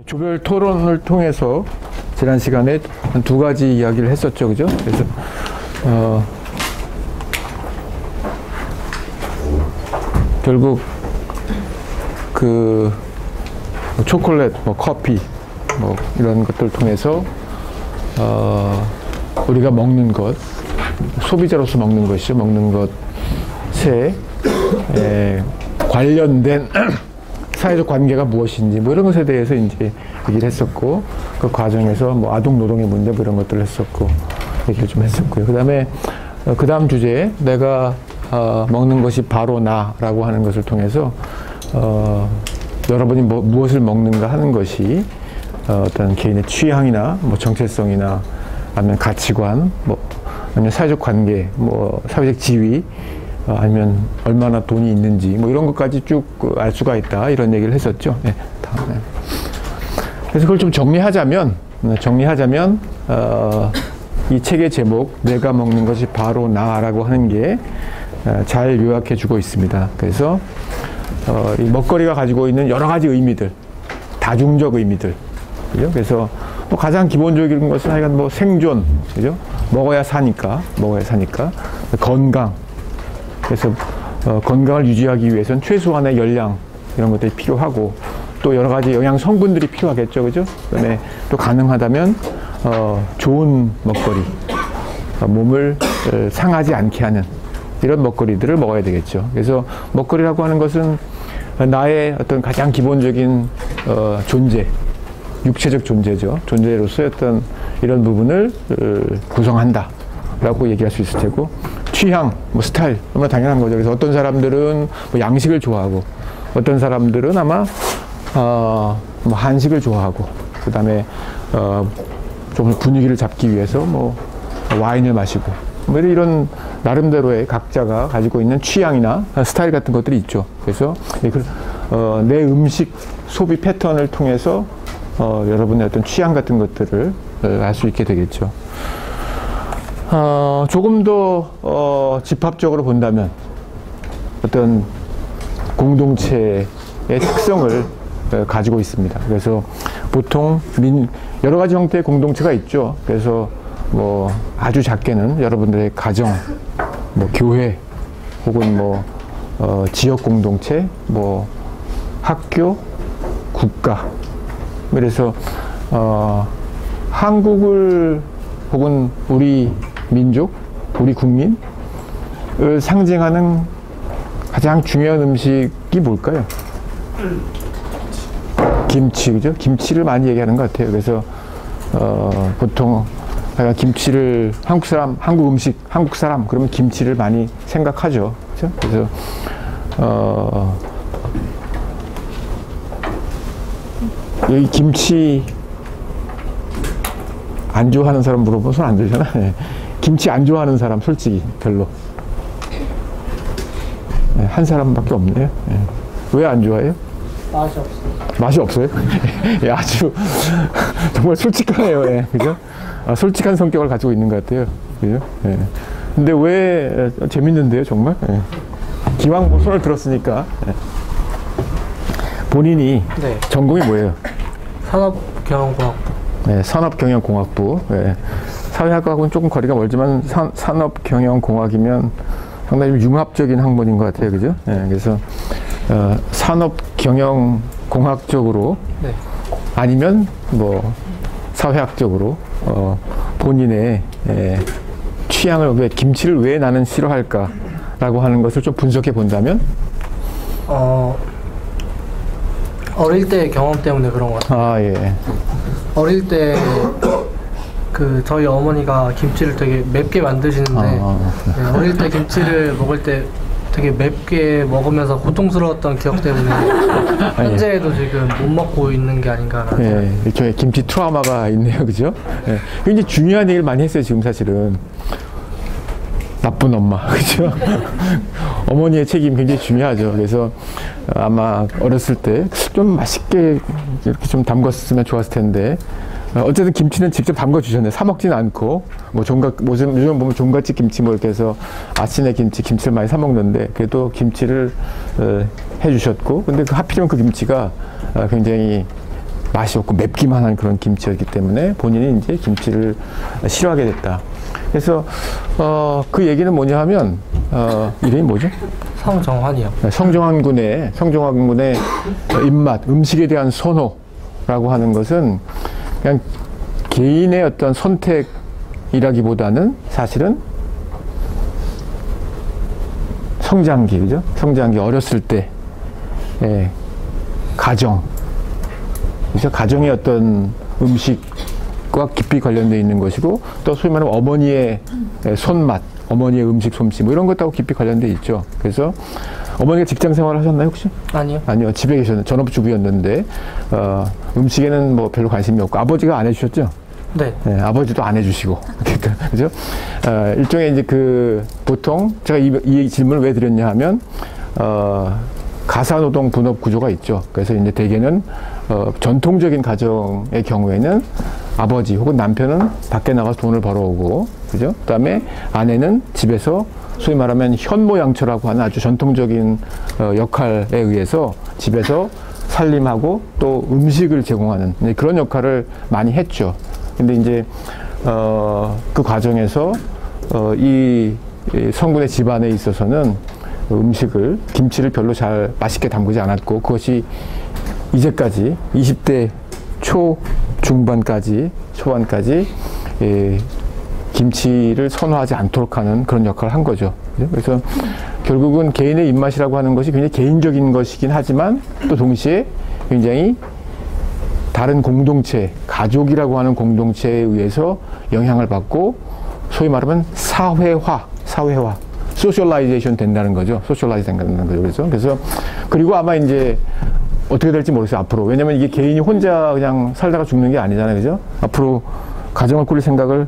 조별 토론을 통해서 지난 시간에 한 두 가지 이야기를 했었죠, 그죠? 그래서 결국 그 초콜릿, 뭐 커피, 뭐 이런 것들을 통해서 우리가 먹는 것, 소비자로서 먹는 것이죠. 먹는 것에 관련된 사회적 관계가 무엇인지 뭐 이런 것에 대해서 이제 얘기를 했었고, 그 과정에서 뭐 아동 노동의 문제 뭐 이런 것들을 했었고 얘기를 좀 했었고요. 그다음에 그 다음 주제에 내가 먹는 것이 바로 나라고 하는 것을 통해서 여러분이 무엇을 먹는가 하는 것이 어떤 개인의 취향이나 뭐 정체성이나 아니면 가치관, 뭐 아니면 사회적 관계, 뭐 사회적 지위, 아니면 얼마나 돈이 있는지 뭐 이런 것까지 쭉 알 수가 있다, 이런 얘기를 했었죠. 네, 다음에. 그래서 그걸 좀 정리하자면 이 책의 제목 내가 먹는 것이 바로 나라고 하는 게 잘 요약해 주고 있습니다. 그래서 이 먹거리가 가지고 있는 여러 가지 의미들, 다중적 의미들, 그죠? 그래서 뭐 가장 기본적인 것은 하여간 뭐 생존, 그죠? 먹어야 사니까 건강. 그래서 건강을 유지하기 위해서는 최소한의 열량 이런 것들이 필요하고, 또 여러 가지 영양 성분들이 필요하겠죠, 그죠? 그다음에 또 가능하다면 좋은 먹거리, 몸을 상하지 않게 하는 이런 먹거리들을 먹어야 되겠죠. 그래서 먹거리라고 하는 것은 나의 어떤 가장 기본적인 존재, 육체적 존재죠. 존재로서의 어떤 이런 부분을 구성한다라고 얘기할 수 있을 테고, 취향, 뭐 스타일, 너무나 당연한 거죠. 그래서 어떤 사람들은 뭐 양식을 좋아하고, 어떤 사람들은 아마 뭐 한식을 좋아하고, 그 다음에 좀 분위기를 잡기 위해서 뭐 와인을 마시고, 뭐 이런 나름대로의 각자가 가지고 있는 취향이나 스타일 같은 것들이 있죠. 그래서 내 음식 소비 패턴을 통해서 여러분의 어떤 취향 같은 것들을 알 수 있게 되겠죠. 조금 더 집합적으로 본다면 어떤 공동체의 특성을 가지고 있습니다. 그래서 보통 여러 가지 형태의 공동체가 있죠. 그래서 뭐 아주 작게는 여러분들의 가정, 뭐 교회, 혹은 뭐 지역 공동체, 뭐 학교, 국가. 그래서 한국을, 혹은 우리 민족, 우리 국민을 상징하는 가장 중요한 음식이 뭘까요? 김치, 그죠? 김치를 많이 얘기하는 것 같아요. 그래서 보통 김치를 한국 음식, 한국 사람 그러면 김치를 많이 생각하죠. 그죠? 그래서 여기 김치 안 좋아하는 사람 물어보면 손 안 들잖아. 네. 김치 안 좋아하는 사람 솔직히 별로. 네, 한 사람밖에 없네요. 네. 왜 안 좋아해요? 맛이 없어요. 맛이 없어요? 예, 아주 정말 솔직하네요. 예, 그죠? 솔직한 성격을 가지고 있는 것 같아요. 그죠? 예. 근데 왜 재밌는데요, 정말? 예. 기왕 뭐 손을 들었으니까. 예. 본인이 네. 전공이 뭐예요? 산업경영공학부. 네, 산업경영공학부. 네. 사회학과하고는 조금 거리가 멀지만 산업경영공학이면 상당히 융합적인 학문인 것 같아요, 그죠? 네, 그래서 산업경영공학적으로, 네. 아니면 뭐 사회학적으로 본인의 취향을, 왜 김치를 왜 나는 싫어할까라고 하는 것을 좀 분석해 본다면, 어릴 때 경험 때문에 그런 것 같아요. 아, 예. 어릴 때 저희 어머니가 김치를 되게 맵게 만드시는데, 네, 어릴 때 김치를 먹을 때 되게 맵게 먹으면서 고통스러웠던 기억 때문에 현재에도 지금 못 먹고 있는 게 아닌가라는. 예, 이렇게 김치 트라우마가 있네요, 그죠? 예, 굉장히 중요한 얘기를 많이 했어요, 지금 사실은. 나쁜 엄마, 그죠? 어머니의 책임 굉장히 중요하죠. 그래서 아마 어렸을 때 좀 맛있게 이렇게 좀 담궜으면 좋았을 텐데, 어쨌든 김치는 직접 담궈 주셨네요. 사 먹지는 않고, 뭐 요즘 보면 종갓집 김치 뭐 이렇게 해서 아침에 김치를 많이 사 먹는데, 그래도 김치를 해 주셨고, 근데 하필이면 그 김치가 굉장히 맛이 없고 맵기만 한 그런 김치였기 때문에 본인이 이제 김치를 싫어하게 됐다. 그래서 그 얘기는 뭐냐 하면 이름이 뭐죠? 성정환이요. 성정환 군의 입맛, 음식에 대한 선호라고 하는 것은 그냥 개인의 어떤 선택이라기보다는 사실은 성장기, 그죠? 성장기 어렸을 때 가정, 그죠? 가정의 어떤 음식과 깊이 관련되어 있는 것이고 또 소위 말하면 어머니의 손맛, 어머니의 음식 솜씨 뭐 이런 것하고 깊이 관련되어 있죠. 그래서 어머니가 직장 생활을 하셨나요 혹시? 아니요. 아니요. 집에 계셨는데 전업주부였는데 음식에는 뭐 별로 관심이 없고 아버지가 안 해주셨죠? 네. 네, 아버지도 안 해주시고, 그러니까, 그죠? 일종의 이제 보통, 제가 이 질문을 왜 드렸냐 하면, 가사노동 분업 구조가 있죠. 그래서 이제 대개는, 전통적인 가정의 경우에는 아버지 혹은 남편은 밖에 나가서 돈을 벌어오고, 그죠? 그 다음에 아내는 집에서 소위 말하면 현모양처라고 하는 아주 전통적인 역할에 의해서 집에서 살림하고 또 음식을 제공하는 그런 역할을 많이 했죠. 근데 이제 그 과정에서 이 성군의 집안에 있어서는 김치를 별로 잘 맛있게 담그지 않았고 그것이 이제까지 20대 초반까지 김치를 선호하지 않도록 하는 그런 역할을 한 거죠. 그래서 결국은 개인의 입맛이라고 하는 것이 굉장히 개인적인 것이긴 하지만 또 동시에 굉장히 다른 공동체, 가족이라고 하는 공동체에 의해서 영향을 받고 소위 말하면 사회화, 소셜라이제이션 된다는 거죠. 소셜라이즈 된다는 거죠. 그래서 그리고 아마 이제 어떻게 될지 모르겠어요. 앞으로. 왜냐면 이게 개인이 혼자 그냥 살다가 죽는 게 아니잖아요. 그죠? 앞으로 가정을 꾸릴 생각을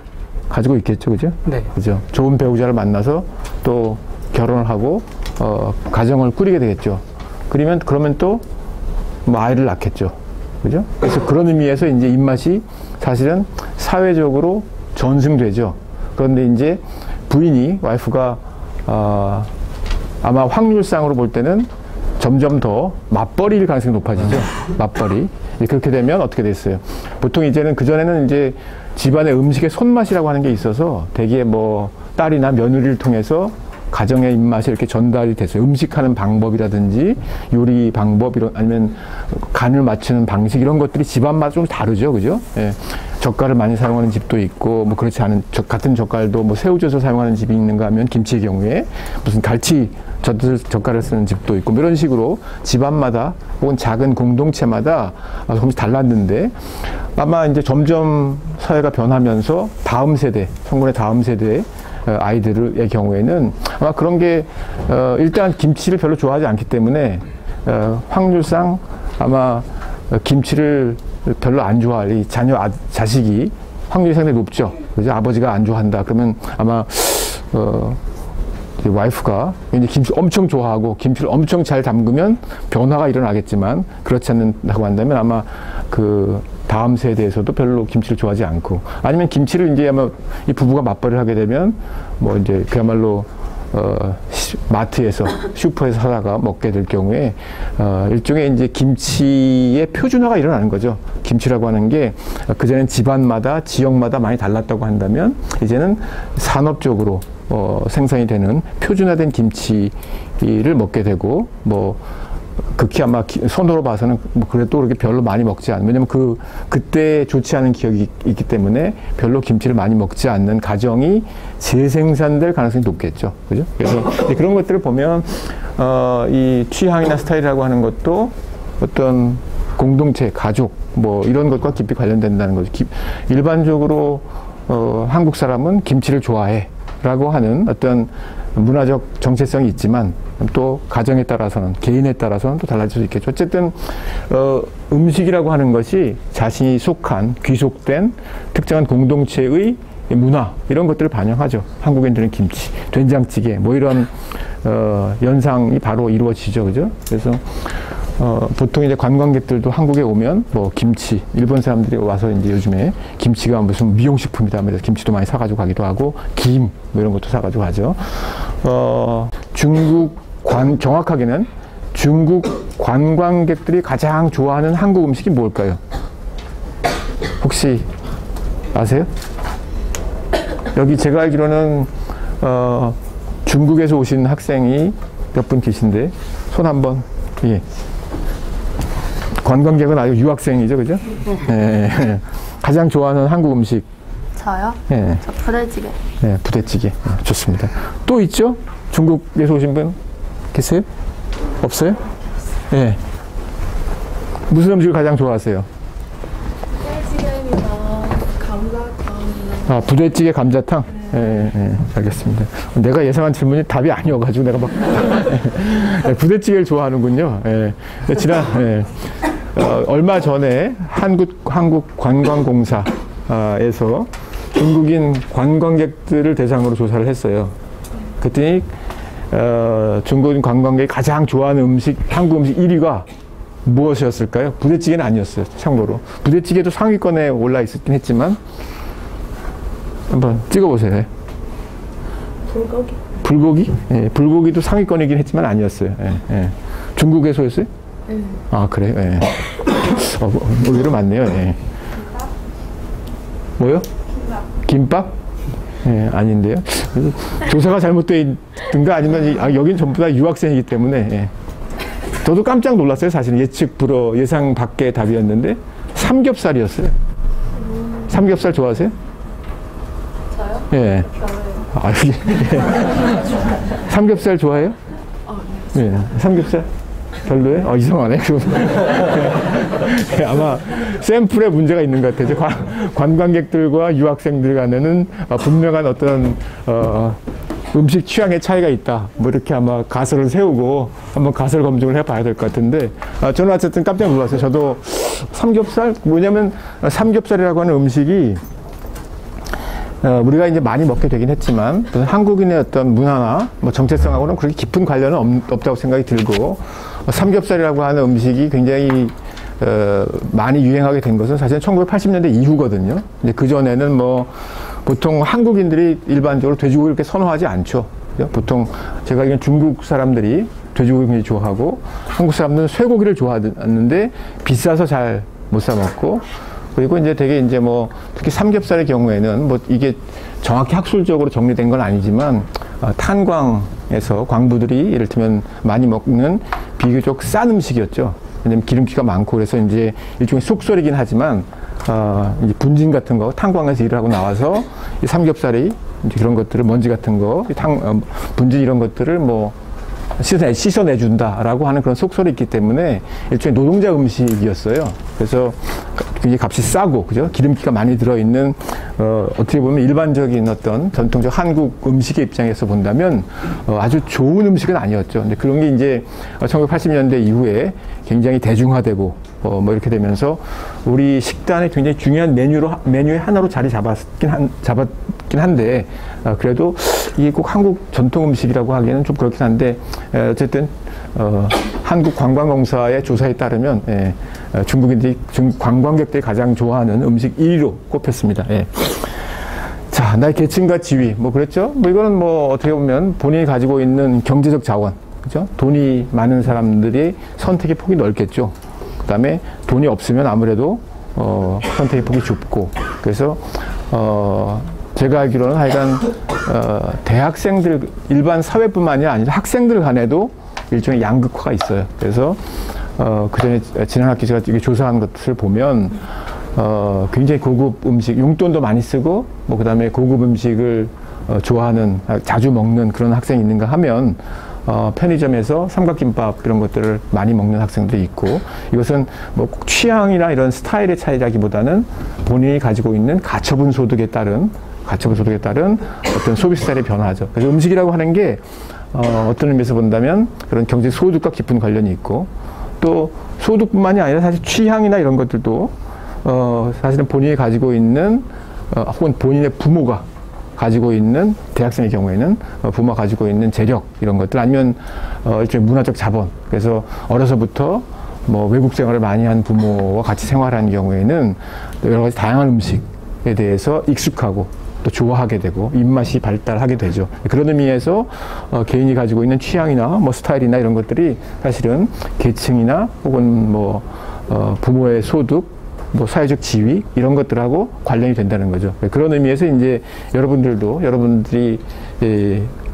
가지고 있겠죠. 그죠? 네. 그죠? 좋은 배우자를 만나서 또 결혼을 하고 가정을 꾸리게 되겠죠. 그러면 또 뭐 아이를 낳겠죠. 그죠? 그래서 그런 의미에서 이제 입맛이 사실은 사회적으로 전승되죠. 그런데 이제 와이프가 아마 확률상으로 볼 때는 점점 더 맞벌이일 가능성이 높아지죠. 맞벌이. 그렇게 되면 어떻게 됐어요? 보통 이제는 그전에는 이제 집안의 음식의 손맛이라고 하는 게 있어서 대개 뭐 딸이나 며느리를 통해서 가정의 입맛이 이렇게 전달이 됐어요. 음식하는 방법이라든지 요리 방법 아니면 간을 맞추는 방식 이런 것들이 집안마다 좀 다르죠. 그죠? 예. 젓갈을 많이 사용하는 집도 있고 뭐 그렇지 않은 같은 젓갈도 뭐 새우젓을 사용하는 집이 있는가 하면 김치의 경우에 무슨 갈치 젓갈을 쓰는 집도 있고 뭐 이런 식으로 집안마다 혹은 작은 공동체마다 조금씩 달랐는데 아마 이제 점점 사회가 변하면서 성군의 다음 세대 아이들의 경우에는 아마 그런 게 일단 김치를 별로 좋아하지 않기 때문에 확률상 아마 김치를 별로 안 좋아할 이 자식이 확률이 상당히 높죠. 그죠? 아버지가 안 좋아한다. 그러면 아마 와이프가 이제 김치를 엄청 좋아하고 김치를 엄청 잘 담그면 변화가 일어나겠지만 그렇지 않는다고 한다면 아마 다음 세대에서도 별로 김치를 좋아하지 않고 아니면 김치를 이제 아마 이 부부가 맞벌이를 하게 되면 뭐 이제 그야말로 마트에서 슈퍼에서 사다가 먹게 될 경우에 일종의 이제 김치의 표준화가 일어나는 거죠. 김치라고 하는 게 그전엔 집안마다 지역마다 많이 달랐다고 한다면 이제는 산업적으로 생산이 되는 표준화된 김치를 먹게 되고 뭐 극히 아마 선호로 봐서는 뭐 그래도 그렇게 별로 많이 먹지 않는 왜냐면 그때 좋지 않은 기억이 있기 때문에 별로 김치를 많이 먹지 않는 가정이 재생산될 가능성이 높겠죠. 그죠? 그래서 그런 것들을 보면 이 취향이나 스타일이라고 하는 것도 어떤 공동체, 가족 뭐 이런 것과 깊이 관련된다는 거죠. 일반적으로 한국 사람은 김치를 좋아해 라고 하는 어떤 문화적 정체성이 있지만 또 가정에 따라서는 개인에 따라서는 또 달라질 수 있겠죠. 어쨌든 음식이라고 하는 것이 자신이 속한 귀속된 특정한 공동체의 문화 이런 것들을 반영하죠. 한국인들은 김치, 된장찌개 뭐 이런 연상이 바로 이루어지죠. 그죠? 그래서 보통 이제 관광객들도 한국에 오면 뭐 김치, 일본 사람들이 와서 이제 요즘에 김치가 무슨 미용식품이다 그래서 김치도 많이 사가지고 가기도 하고 김 뭐 이런 것도 사가지고 가죠. 정확하게는 중국 관광객들이 가장 좋아하는 한국 음식이 뭘까요? 혹시 아세요? 여기 제가 알기로는 중국에서 오신 학생이 몇 분 계신데 손 한번. 예. 관광객은 아니고 유학생이죠, 그죠? 네. 가장 좋아하는 한국 음식. 저요? 네. 저 부대찌개. 네, 부대찌개. 네, 좋습니다. 또 있죠? 중국에서 오신 분 계세요? 없어요? 네. 무슨 음식을 가장 좋아하세요? 부대찌개입니다. 감자탕. 부대찌개 감자탕? 네. 네, 알겠습니다. 내가 예상한 질문이 답이 아니어가지고 내가 막. 네, 부대찌개를 좋아하는군요. 네. 얼마 전에 한국관광공사에서 중국인 관광객들을 대상으로 조사를 했어요. 그랬더니 중국인 관광객이 가장 좋아하는 음식, 한국 음식 1위가 무엇이었을까요? 부대찌개는 아니었어요. 참고로. 부대찌개도 상위권에 올라 있었긴 했지만 한번 찍어보세요. 불고기. 불고기? 예, 불고기도 상위권이긴 했지만 아니었어요. 예, 예. 중국에서였어요? 아, 그래요? 예. 의외로 많네요. 예. 뭐요? 김밥? 예, 아닌데요. 조사가 잘못되어 있든가 아니면 여긴 전부 다 유학생이기 때문에. 예. 저도 깜짝 놀랐어요. 사실은 예상 밖의 답이었는데 삼겹살이었어요. 삼겹살 좋아하세요? 저요? 예. 삼겹살 좋아해요? 네. 삼겹살? 별로예요? 이상하네. 아마 샘플에 문제가 있는 것 같아요. 관광객들과 유학생들 간에는 분명한 어떤 음식 취향의 차이가 있다. 뭐 이렇게 아마 가설을 세우고 한번 가설 검증을 해봐야 될 것 같은데 저는 어쨌든 깜짝 놀랐어요. 저도 삼겹살? 뭐냐면 삼겹살이라고 하는 음식이 우리가 이제 많이 먹게 되긴 했지만 한국인의 어떤 문화나 뭐 정체성하고는 그렇게 깊은 관련은 없다고 생각이 들고 삼겹살이라고 하는 음식이 굉장히 많이 유행하게 된 것은 사실 1980년대 이후거든요. 근데 그 전에는 뭐 보통 한국인들이 일반적으로 돼지고기를 이렇게 선호하지 않죠. 보통 제가 알기로는 중국 사람들이 돼지고기를 굉장히 좋아하고 한국 사람들은 쇠고기를 좋아하는데 비싸서 잘 못 사 먹고 그리고 이제 되게 이제 뭐 특히 삼겹살의 경우에는 뭐 이게 정확히 학술적으로 정리된 건 아니지만 탄광에서 광부들이 이를테면 많이 먹는 비교적 싼 음식이었죠. 왜냐면 기름기가 많고 그래서 이제 일종의 속설이긴 하지만 이제 분진 같은 거 탄광에서 일을 하고 나와서 이 삼겹살이 이제 그런 것들을 먼지 같은 거 분진 이런 것들을 뭐 씻어내준다라고 하는 그런 속설이 있기 때문에 일종의 노동자 음식이었어요. 그래서 굉장히 값이 싸고, 그죠? 기름기가 많이 들어있는, 어떻게 보면 일반적인 어떤 전통적 한국 음식의 입장에서 본다면 아주 좋은 음식은 아니었죠. 근데 그런 게 이제 1980년대 이후에 굉장히 대중화되고, 뭐 이렇게 되면서 우리 식단의 굉장히 중요한 메뉴의 하나로 자리 잡았긴 한데, 그래도 이게 꼭 한국 전통 음식이라고 하기에는 좀 그렇긴 한데, 어쨌든, 한국관광공사의 조사에 따르면, 중국 관광객들이 가장 좋아하는 음식 1위로 꼽혔습니다. 예. 자, 나의 계층과 지위, 뭐 그랬죠? 뭐 이거는 뭐 어떻게 보면 본인이 가지고 있는 경제적 자원, 그죠? 돈이 많은 사람들이 선택의 폭이 넓겠죠. 그 다음에 돈이 없으면 아무래도 선택의 폭이 좁고 그래서 제가 알기로는 하여간 대학생들 일반 사회뿐만이 아니라 학생들 간에도 일종의 양극화가 있어요. 그래서 그 전에 지난 학기 제가 조사한 것을 보면 굉장히 고급 음식 용돈도 많이 쓰고 뭐 그다음에 고급 음식을 좋아하는 자주 먹는 그런 학생이 있는가 하면 편의점에서 삼각김밥 이런 것들을 많이 먹는 학생들이 있고 이것은 뭐 꼭 취향이나 이런 스타일의 차이라기보다는 본인이 가지고 있는 가처분 소득에 따른 어떤 소비 스타일의 변화죠. 그래서 음식이라고 하는 게 어떤 의미에서 본다면 그런 경제 소득과 깊은 관련이 있고 또 소득뿐만이 아니라 사실 취향이나 이런 것들도 사실은 본인이 가지고 있는 혹은 본인의 부모가 가지고 있는 대학생의 경우에는 부모가 가지고 있는 재력 이런 것들 아니면 일종의 문화적 자본 그래서 어려서부터 뭐 외국 생활을 많이 한 부모와 같이 생활하는 경우에는 여러 가지 다양한 음식에 대해서 익숙하고 또 좋아하게 되고 입맛이 발달하게 되죠. 그런 의미에서 개인이 가지고 있는 취향이나 뭐 스타일이나 이런 것들이 사실은 계층이나 혹은 뭐 부모의 소득 뭐 사회적 지위 이런 것들하고 관련이 된다는 거죠. 그런 의미에서 이제 여러분들이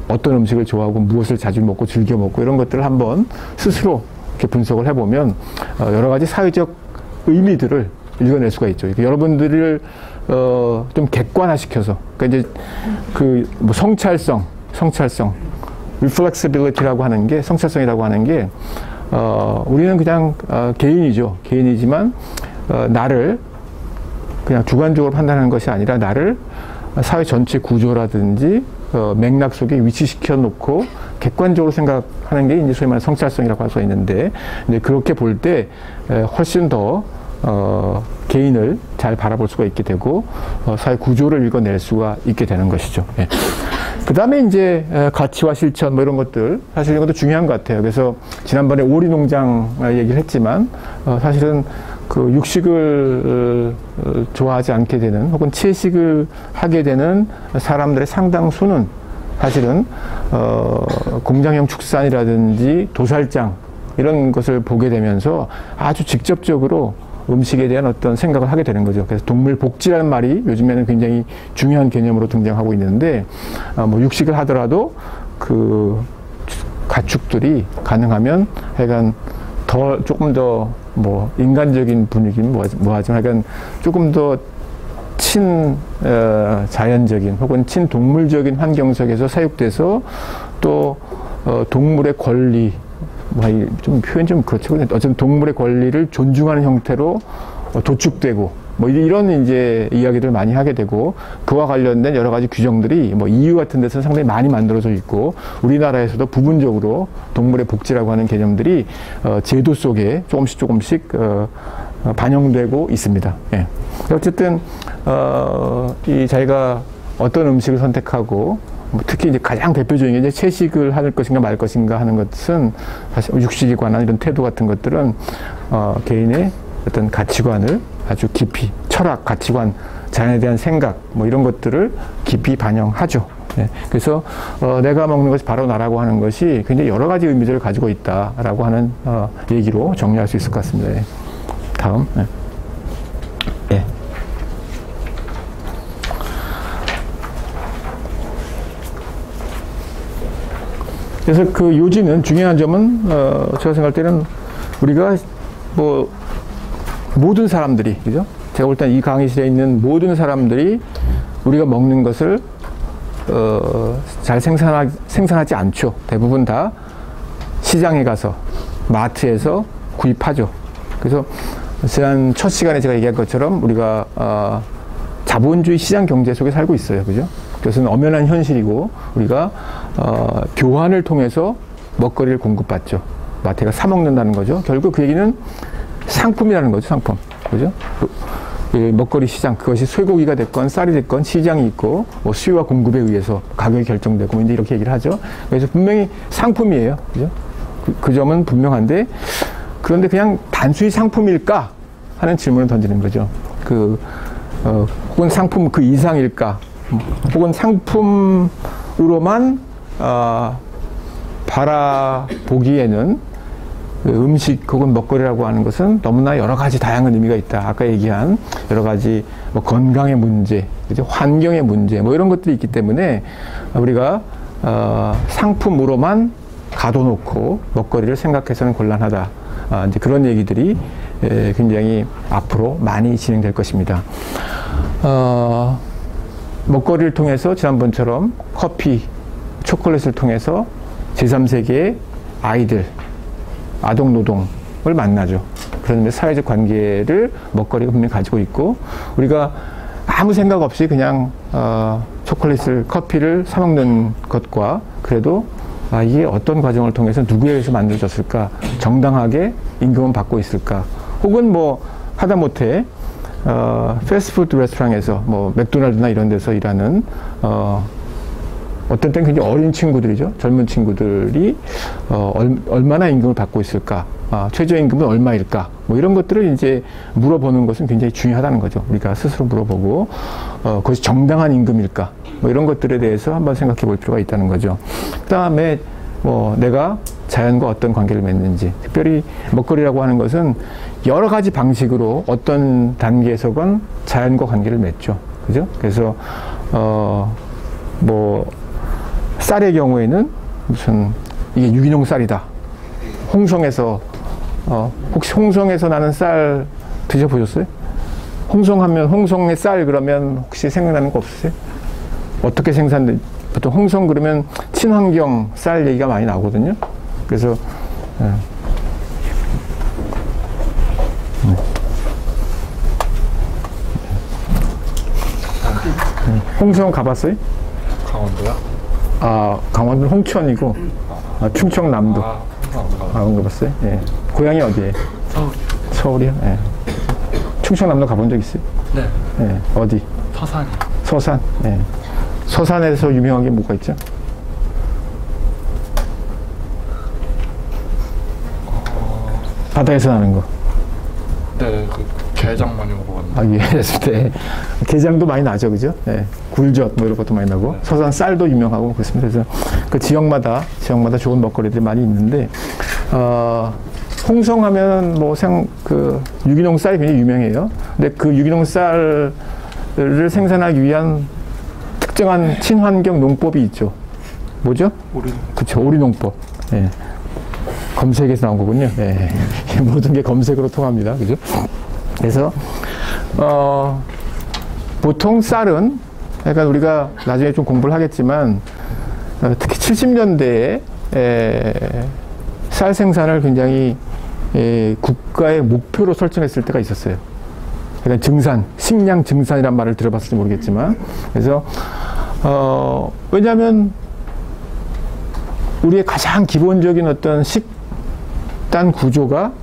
어떤 음식을 좋아하고 무엇을 자주 먹고 즐겨 먹고 이런 것들을 한번 스스로 이렇게 분석을 해보면 여러 가지 사회적 의미들을 읽어낼 수가 있죠. 여러분들을 좀 객관화시켜서 그러니까 이제 그 뭐 성찰성 reflexibility라고 하는 게 성찰성이라고 하는 게 우리는 그냥 개인이지만 나를 그냥 주관적으로 판단하는 것이 아니라 나를 사회 전체 구조라든지 맥락 속에 위치시켜 놓고 객관적으로 생각하는 게 이제 소위 말하는 성찰성이라고 할 수 있는데, 근데 그렇게 볼 때 훨씬 더 개인을 잘 바라볼 수가 있게 되고 사회 구조를 읽어낼 수가 있게 되는 것이죠. 예. 그 다음에 이제 가치와 실천 뭐 이런 것들 사실 이것도 중요한 것 같아요. 그래서 지난번에 오리농장 얘기를 했지만 사실은 그 육식을 좋아하지 않게 되는 혹은 채식을 하게 되는 사람들의 상당수는 사실은 공장형 축산이라든지 도살장 이런 것을 보게 되면서 아주 직접적으로 음식에 대한 어떤 생각을 하게 되는 거죠. 그래서 동물 복지라는 말이 요즘에는 굉장히 중요한 개념으로 등장하고 있는데, 뭐 육식을 하더라도 그 가축들이 가능하면 하여간 조금 더 뭐 인간적인 분위기는 뭐하지만 하여간 조금 더 자연적인 혹은 친동물적인 환경 속에서 사육돼서 또 동물의 권리 좀 표현 좀 그렇죠. 어쨌든 동물의 권리를 존중하는 형태로 도축되고 뭐 이런 이제 이야기들 많이 하게 되고, 그와 관련된 여러 가지 규정들이 뭐 EU 같은 데서 상당히 많이 만들어져 있고 우리나라에서도 부분적으로 동물의 복지라고 하는 개념들이 제도 속에 조금씩 반영되고 있습니다. 예. 어쨌든 이 자기가 어떤 음식을 선택하고 특히 이제 가장 대표적인 게 이제 채식을 할 것인가 말 것인가 하는 것은 사실 육식에 관한 이런 태도 같은 것들은 개인의 어떤 가치관을 아주 깊이 철학, 가치관, 자연에 대한 생각 뭐 이런 것들을 깊이 반영하죠. 네. 그래서 내가 먹는 것이 바로 나라고 하는 것이 굉장히 여러 가지 의미들을 가지고 있다라고 하는 얘기로 정리할 수 있을 것 같습니다. 네. 다음. 네. 네. 그래서 그 요지는 중요한 점은 제가 생각할 때는 우리가 뭐 모든 사람들이, 그죠? 제가 볼 땐 이 강의실에 있는 모든 사람들이 우리가 먹는 것을 잘 생산하지 않죠. 대부분 다 시장에 가서 마트에서 구입하죠. 그래서 지난 첫 시간에 제가 얘기한 것처럼 우리가 자본주의 시장 경제 속에 살고 있어요. 그죠? 그것은 엄연한 현실이고 우리가 교환을 통해서 먹거리를 공급받죠. 마트가 사 먹는다는 거죠. 결국 그 얘기는 상품이라는 거죠. 상품. 그죠? 먹거리 시장, 그것이 쇠고기가 됐건 쌀이 됐건 시장이 있고 뭐 수요와 공급에 의해서 가격이 결정되고 이제 이렇게 얘기를 하죠. 그래서 분명히 상품이에요. 그죠? 그 점은 분명한데, 그런데 그냥 단순히 상품일까 하는 질문을 던지는 거죠. 혹은 상품 그 이상일까? 혹은 상품으로만 바라보기에는 음식 혹은 먹거리라고 하는 것은 너무나 여러 가지 다양한 의미가 있다. 아까 얘기한 여러 가지 뭐 건강의 문제, 그죠? 환경의 문제, 뭐 이런 것들이 있기 때문에 우리가 상품으로만 가둬놓고 먹거리를 생각해서는 곤란하다. 이제 그런 얘기들이 굉장히 앞으로 많이 진행될 것입니다. 먹거리를 통해서 지난번처럼 커피, 초콜릿을 통해서 제3세계의 아이들, 아동노동을 만나죠. 그런 의미에서 사회적 관계를 먹거리가 분명히 가지고 있고, 우리가 아무 생각 없이 그냥 초콜릿을, 커피를 사 먹는 것과 그래도 이게 어떤 과정을 통해서 누구에 의해서 만들어졌을까, 정당하게 임금은 받고 있을까, 혹은 뭐 하다못해 패스트푸드 레스토랑에서 뭐 맥도날드나 이런 데서 일하는 어떤 때는 굉장히 어린 친구들이죠. 젊은 친구들이 얼마나 임금을 받고 있을까, 최저임금은 얼마일까, 뭐 이런 것들을 이제 물어보는 것은 굉장히 중요하다는 거죠. 우리가 스스로 물어보고 그것이 정당한 임금일까, 뭐 이런 것들에 대해서 한번 생각해 볼 필요가 있다는 거죠. 그 다음에 뭐 내가 자연과 어떤 관계를 맺는지. 특별히 먹거리라고 하는 것은 여러 가지 방식으로 어떤 단계에서건 자연과 관계를 맺죠. 그죠? 그래서 뭐 쌀의 경우에는 무슨 이게 유기농 쌀이다. 홍성에서 혹시 홍성에서 나는 쌀 드셔보셨어요? 홍성하면 홍성의 쌀 그러면 혹시 생각나는 거 없으세요? 어떻게 생산돼? 보통 홍성 그러면 친환경 쌀 얘기가 많이 나오거든요. 그래서 홍성 가봤어요? 강원도요? 아, 강원도는 홍천이고 충청남도. 안 가봤어요? 예. 고향이 어디예요? 서울. 서울이요? 예. 충청남도 가본 적 있어요? 네. 예. 어디? 서산이. 서산. 예. 서산에서 유명한 게 뭐가 있죠? 바다에서 나는 거. 네, 그 게장 많이 먹어봤는데. 아, 유해했을 때. 게장도 많이 나죠, 그죠? 예. 굴젓, 뭐 이런 것도 많이 나고. 네. 서산 쌀도 유명하고 그렇습니다. 그래서 그 지역마다 좋은 먹거리들이 많이 있는데, 홍성하면 뭐 그 유기농 쌀이 굉장히 유명해요. 근데 그 유기농 쌀을 생산하기 위한 특정한 친환경 농법이 있죠. 뭐죠? 그쵸, 오리농법. 예. 검색에서 나온 거군요. 예. 모든 게 검색으로 통합니다. 그죠? 그래서, 보통 쌀은, 약간 우리가 나중에 좀 공부를 하겠지만, 특히 70년대에 쌀 생산을 굉장히 국가의 목표로 설정했을 때가 있었어요. 그러니까 증산, 식량 증산이란 말을 들어봤을지 모르겠지만, 그래서 왜냐하면 우리의 가장 기본적인 어떤 식단 구조가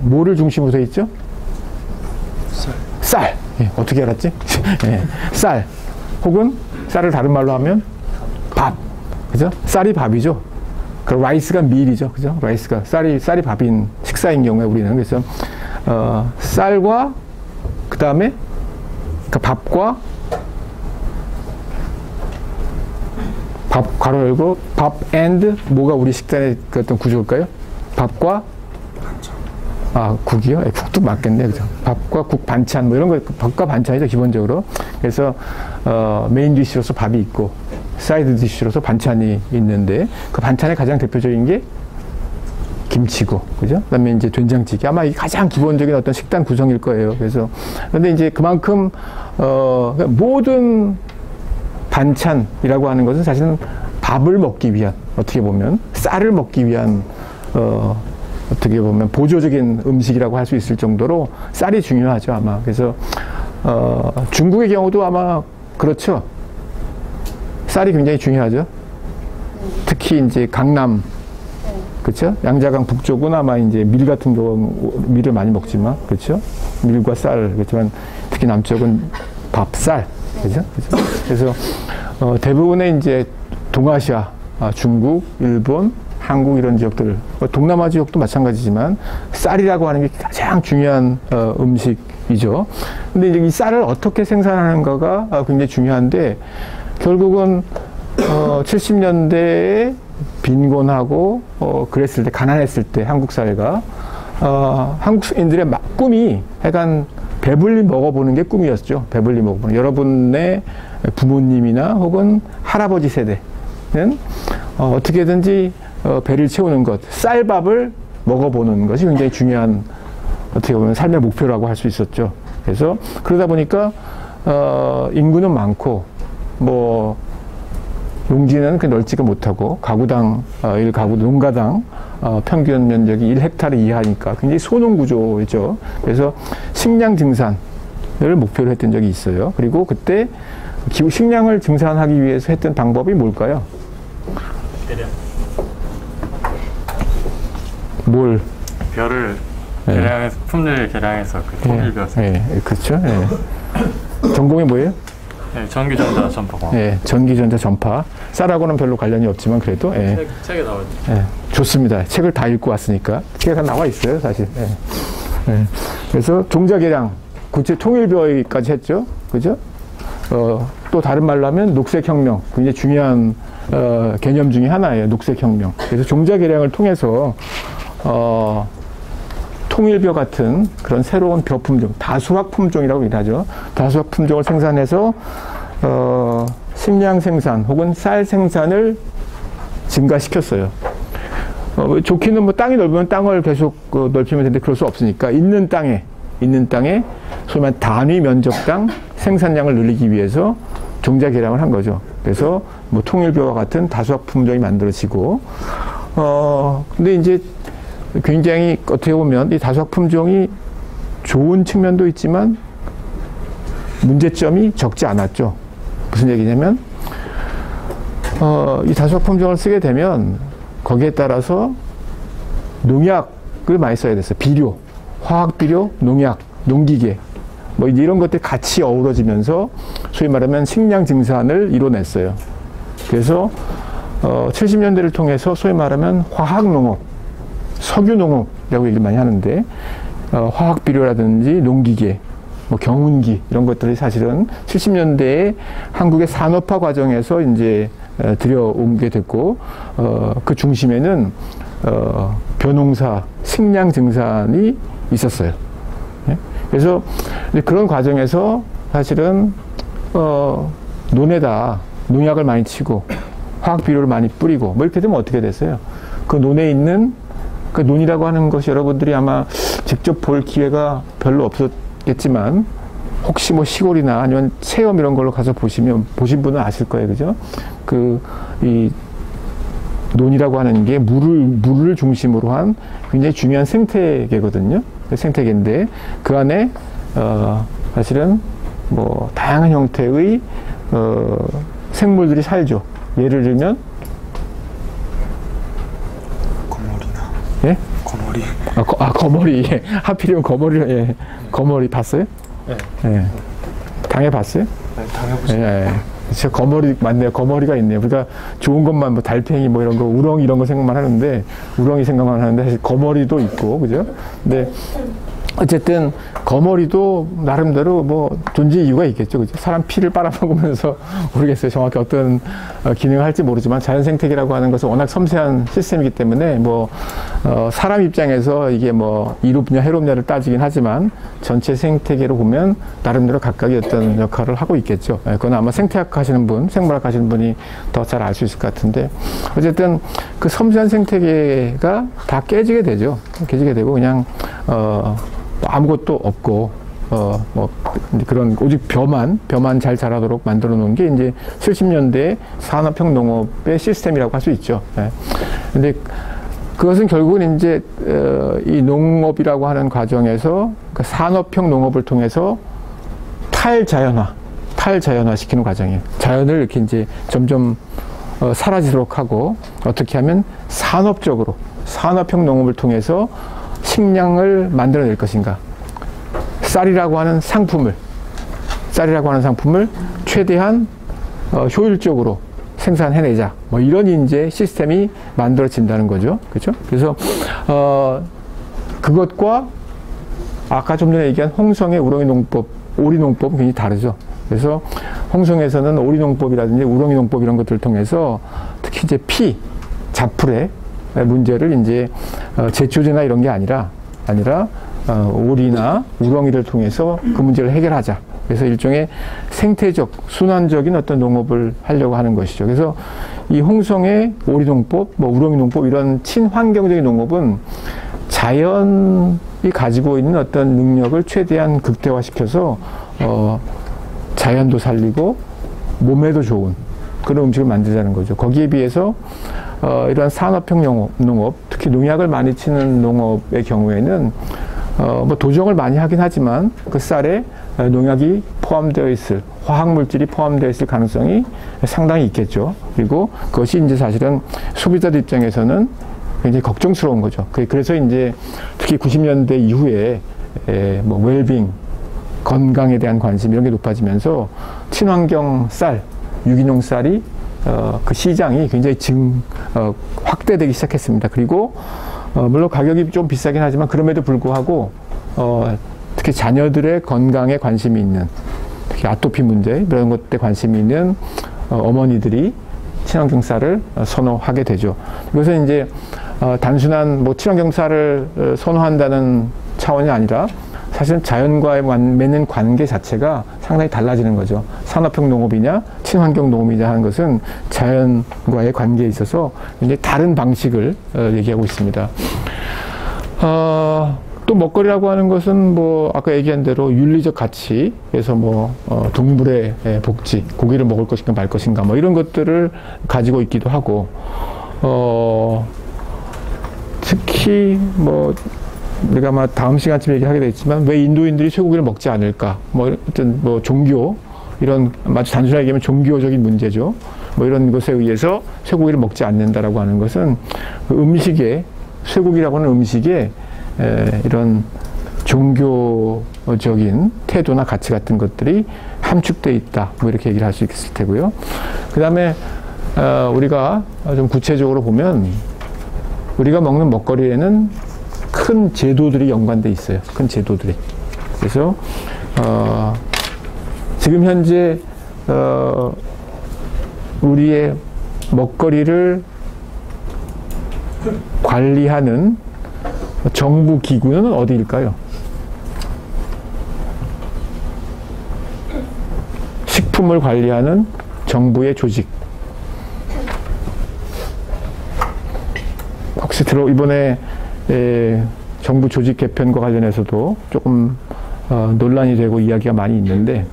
뭐를 중심으로 되어 있죠? 쌀. 예, 어떻게 알았지? 예, 쌀. 혹은 쌀을 다른 말로 하면 밥. 그죠? 쌀이 밥이죠. 그 라이스가 밀이죠. 그죠? 라이스가 쌀이 밥인 식사인 경우에 우리는 그래서 쌀과 그 다음에 그 밥과 밥 가로 열고 밥 앤드 뭐가 우리 식단의 그 어떤 구조일까요? 밥과 국이요? 국도 맞겠네, 그죠? 밥과 국 반찬 뭐 이런 거 밥과 반찬이죠 기본적으로. 그래서 메인 디쉬로서 밥이 있고 사이드 디쉬로서 반찬이 있는데 그 반찬의 가장 대표적인 게 김치고, 그죠? 그다음에 이제 된장찌개. 아마 이 가장 기본적인 어떤 식단 구성일 거예요. 그래서 근데 이제 그만큼 모든 반찬이라고 하는 것은 사실은 밥을 먹기 위한, 어떻게 보면 쌀을 먹기 위한 어떻게 보면 보조적인 음식이라고 할 수 있을 정도로 쌀이 중요하죠, 아마. 그래서 중국의 경우도 아마 그렇죠. 쌀이 굉장히 중요하죠. 특히 이제 강남, 그렇죠? 양자강 북쪽은 아마 이제 밀 같은 경우 밀을 많이 먹지만, 그렇죠? 밀과 쌀, 그렇지만 특히 남쪽은 밥, 쌀, 그죠? 그래서 대부분의 이제 동아시아, 중국, 일본, 한국 이런 지역들, 동남아 지역도 마찬가지지만 쌀이라고 하는 게 가장 중요한 음식이죠. 근데 이제 이 쌀을 어떻게 생산하는가가 굉장히 중요한데 결국은 70년대에 빈곤하고 그랬을 때, 가난했을 때 한국 사회가 한국인들의 꿈이 약간 배불리 먹어보는 게 꿈이었죠. 배불리 먹어보는. 여러분의 부모님이나 혹은 할아버지 세대는 어떻게든지 배를 채우는 것, 쌀밥을 먹어보는 것이 굉장히 중요한, 어떻게 보면 삶의 목표라고 할 수 있었죠. 그래서 그러다 보니까 인구는 많고 뭐 농지는 넓지가 못하고 가구당 농가당 평균 면적이 1헥타르 이하니까 굉장히 소농 구조죠. 그래서 식량 증산을 목표로 했던 적이 있어요. 그리고 그때 식량을 증산하기 위해서 했던 방법이 뭘까요? 뭘? 별을 계량해서, 품질 계량해서 그 통일벼서. 그렇죠. 전공이 뭐예요? 네, 전기전자 전파광. 전기전자 전파. 쌀하고는 별로 관련이 없지만 그래도. 책에 나오죠. 좋습니다. 책을 다 읽고 왔으니까. 책에 다 나와 있어요, 사실. 그래서 종자 계량, 구체 통일벼까지 했죠. 그죠? 또 다른 말로 하면 녹색혁명, 굉장히 중요한 개념 중에 하나예요. 녹색혁명. 그래서 종자 개량을 통해서 통일벼 같은 그런 새로운 벼 품종, 다수학 품종이라고 얘기하죠. 다수학 품종을 생산해서 식량 생산 혹은 쌀 생산을 증가시켰어요. 좋기는 뭐 땅이 넓으면 땅을 계속 넓히면 되는데 그럴 수 없으니까 있는 땅에 소위 말하는 단위 면적당 생산량을 늘리기 위해서 종자 개량을 한 거죠. 그래서 뭐 통일벼와 같은 다수학 품종이 만들어지고 근데 이제 굉장히 어떻게 보면 이 다수학 품종이 좋은 측면도 있지만 문제점이 적지 않았죠. 무슨 얘기냐면 이 다수학 품종을 쓰게 되면 거기에 따라서 농약을 많이 써야 됐어요. 비료, 화학 비료, 농약, 농기계 뭐 이런 것들이 같이 어우러지면서 소위 말하면 식량 증산을 이뤄냈어요. 그래서 70년대를 통해서 소위 말하면 화학 농업, 석유 농업이라고 얘기를 많이 하는데 화학 비료라든지 농기계, 뭐 경운기 이런 것들이 사실은 70년대에 한국의 산업화 과정에서 이제 들여오게 됐고 그 중심에는 벼농사, 식량 증산이 있었어요. 그래서 그런 과정에서 사실은 논에다 농약을 많이 치고 화학 비료를 많이 뿌리고 뭐 이렇게 되면 어떻게 됐어요? 그 논에 있는 그 논이라고 하는 것이 여러분들이 아마 직접 볼 기회가 별로 없었겠지만 혹시 뭐 시골이나 아니면 체험 이런 걸로 가서 보신 분은 아실 거예요, 그죠? 이 논이라고 하는 게 물을 중심으로 한 굉장히 중요한 생태계거든요. 생태계인데 그 안에 사실은 뭐 다양한 형태의 생물들이 살죠. 예를 들면 거머리나. 예? 거머리. 거머리. 예. 하필이면 거머리. 예. 거머리 봤어요? 네. 예. 당해봤어요? 네, 당해보세요. 예. 진짜 거머리 맞네요. 거머리가 있네요. 그러니까 좋은 것만 뭐 달팽이 뭐 이런 거 우렁이 이런 거 생각만 하는데 우렁이 생각만 하는데 사실 거머리도 있고 그죠? 근데 어쨌든 거머리도 나름대로 뭐 존재 이유가 있겠죠. 그죠? 사람 피를 빨아먹으면서 모르겠어요. 정확히 어떤 기능을 할지 모르지만 자연 생태계라고 하는 것은 워낙 섬세한 시스템이기 때문에 뭐 사람 입장에서 이게 뭐 이롭냐 해롭냐를 따지긴 하지만 전체 생태계로 보면 나름대로 각각의 어떤 역할을 하고 있겠죠. 그건 아마 생태학 하시는 분, 생물학 하시는 분이 더 잘 알 수 있을 것 같은데 어쨌든 그 섬세한 생태계가 다 깨지게 되죠. 깨지게 되고 그냥 아무것도 없고 뭐 그런 오직 벼만 잘 자라도록 만들어 놓은 게 이제 70년대 산업형 농업의 시스템이라고 할 수 있죠. 근데 그것은 결국은 이제 이 농업이라고 하는 과정에서 그 산업형 농업을 통해서 탈자연화 시키는 과정이에요. 자연을 이렇게 이제 점점 사라지도록 하고 어떻게 하면 산업형 농업을 통해서 식량을 만들어낼 것인가. 쌀이라고 하는 상품을 최대한 효율적으로 생산해내자. 뭐 이런 이제 시스템이 만들어진다는 거죠. 그렇죠? 그래서 그것과 아까 좀 전에 얘기한 홍성의 우렁이 농법, 오리 농법은 굉장히 다르죠. 그래서 홍성에서는 오리 농법이라든지 우렁이 농법 이런 것들을 통해서 특히 이제 자풀의 문제를 이제 제초제나 이런 게 아니라 오리나 우렁이를 통해서 그 문제를 해결하자. 그래서 일종의 생태적, 순환적인 어떤 농업을 하려고 하는 것이죠. 그래서 이 홍성의 오리 농법, 뭐 우렁이 농법 이런 친환경적인 농업은 자연이 가지고 있는 어떤 능력을 최대한 극대화시켜서 자연도 살리고 몸에도 좋은 그런 음식을 만들자는 거죠. 거기에 비해서 이런 산업형 농업, 특히 농약을 많이 치는 농업의 경우에는 뭐 도정을 많이 하긴 하지만 그 쌀에 농약이 포함되어 있을, 화학물질이 포함되어 있을 가능성이 상당히 있겠죠. 그리고 그것이 이제 사실은 소비자들 입장에서는 굉장히 걱정스러운 거죠. 그래서 이제 특히 90년대 이후에 뭐 웰빙, 건강에 대한 관심 이런 게 높아지면서 친환경 쌀, 유기농 쌀이 그 시장이 굉장히 확대되기 시작했습니다. 그리고 물론 가격이 좀 비싸긴 하지만 그럼에도 불구하고 특히 자녀들의 건강에 관심이 있는 특히 아토피 문제 이런 것들에 관심이 있는 어머니들이 친환경쌀을 선호하게 되죠. 이것은 이제 단순한 뭐 친환경쌀을 선호한다는 차원이 아니라 사실은 자연과의 맺는 관계 자체가 상당히 달라지는 거죠. 산업형 농업이냐 친환경 농업이냐 하는 것은 자연과의 관계에 있어서 굉장히 다른 방식을 얘기하고 있습니다. 또 먹거리라고 하는 것은 뭐 아까 얘기한 대로 윤리적 가치에서 뭐 동물의 복지, 고기를 먹을 것인가 말 것인가 뭐 이런 것들을 가지고 있기도 하고 특히 뭐 우리가 아마 다음 시간쯤 얘기하게 되겠지만 왜 인도인들이 쇠고기를 먹지 않을까 뭐 어떤 뭐 종교 이런 아주 단순하게 얘기하면 종교적인 문제죠. 뭐 이런 것에 의해서 쇠고기를 먹지 않는다라고 하는 것은 그 음식에 쇠고기라고 하는 음식에 이런 종교적인 태도나 가치 같은 것들이 함축되어 있다. 뭐 이렇게 얘기를 할 수 있을 테고요. 그 다음에 우리가 좀 구체적으로 보면 우리가 먹는 먹거리에는 큰 제도들이 연관되어 있어요. 큰 제도들이. 그래서 지금 현재 우리의 먹거리를 관리하는 정부 기구는 어디일까요? 식품을 관리하는 정부의 조직. 혹시 이번에 정부 조직 개편과 관련해서도 조금 논란이 되고 이야기가 많이 있는데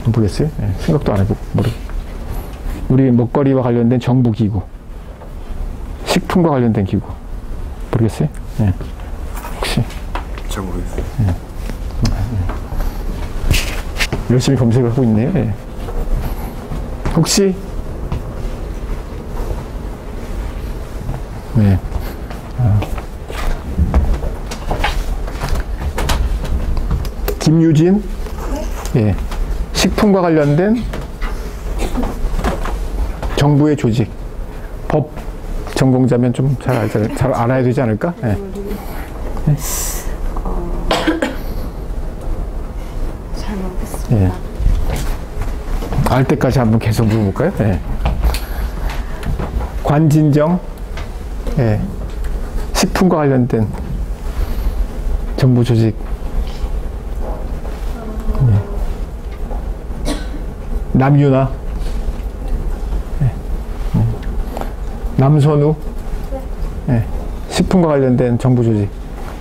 모르겠어요. 생각도 안 해보고 우리 먹거리와 관련된 정부 기구, 식품과 관련된 기구 모르겠어요? 네. 혹시? 잘 모르겠어요. 네. 열심히 검색을 하고 있네요. 네. 혹시? 네. 김유진? 예. 식품과 관련된 정부의 조직, 법 전공자면 좀 잘 알아야 되지 않을까? 네. 네. 잘 모르겠습니다. 예. 알 때까지 한번 계속 물어볼까요? 예. 관진정, 예. 식품과 관련된 정부 조직, 예. 남유나, 예. 남선우, 예. 식품과 관련된 정부 조직.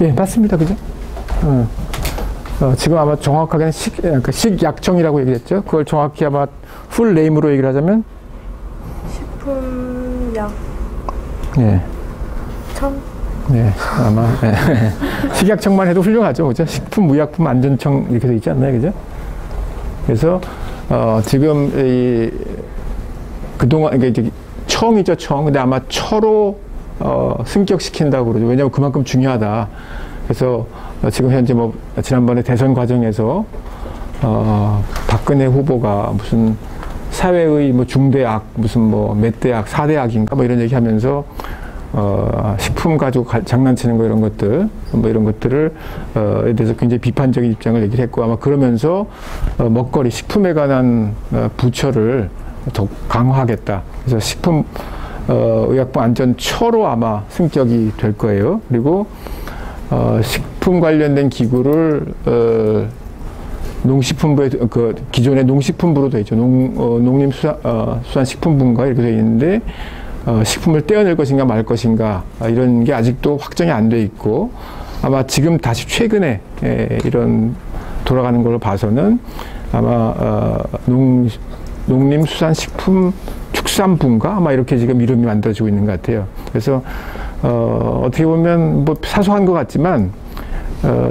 예, 맞습니다. 그죠? 지금 아마 정확하게는 식약청이라고 얘기했죠. 그걸 정확히 아마 풀 네임으로 얘기를 하자면 식품약 예. 청? 네, 아마 식약청만 해도 훌륭하죠, 그죠? 식품의약품안전청 이렇게 돼 있지 않나요, 그죠? 그래서 지금 그동안 이게 청이죠, 청. 근데 아마 처로 승격시킨다고 그러죠. 왜냐하면 그만큼 중요하다. 그래서 지금 현재 뭐 지난번에 대선 과정에서 박근혜 후보가 무슨 사회의 뭐 중대악, 무슨 뭐 몇 대악, 4대악인가 뭐 이런 얘기 하면서 식품 가지고 장난치는 거 이런 것들, 뭐 이런 것들을 에 대해서 굉장히 비판적인 입장을 얘기를 했고 아마 그러면서 먹거리, 식품에 관한 부처를 더 강화하겠다. 그래서 식품 의약품 안전처로 아마 승격이 될 거예요. 그리고 식품 관련된 기구를 농식품부에 그 기존의 농식품부로 되어 있죠. 농림수산식품부인가 이렇게 되어 있는데 식품을 떼어낼 것인가 말 것인가 이런 게 아직도 확정이 안 돼 있고 아마 지금 다시 최근에 이런 돌아가는 걸로 봐서는 아마 농림수산식품축산부인가 아마 이렇게 지금 이름이 만들어지고 있는 것 같아요. 그래서 어떻게 보면 뭐 사소한 것 같지만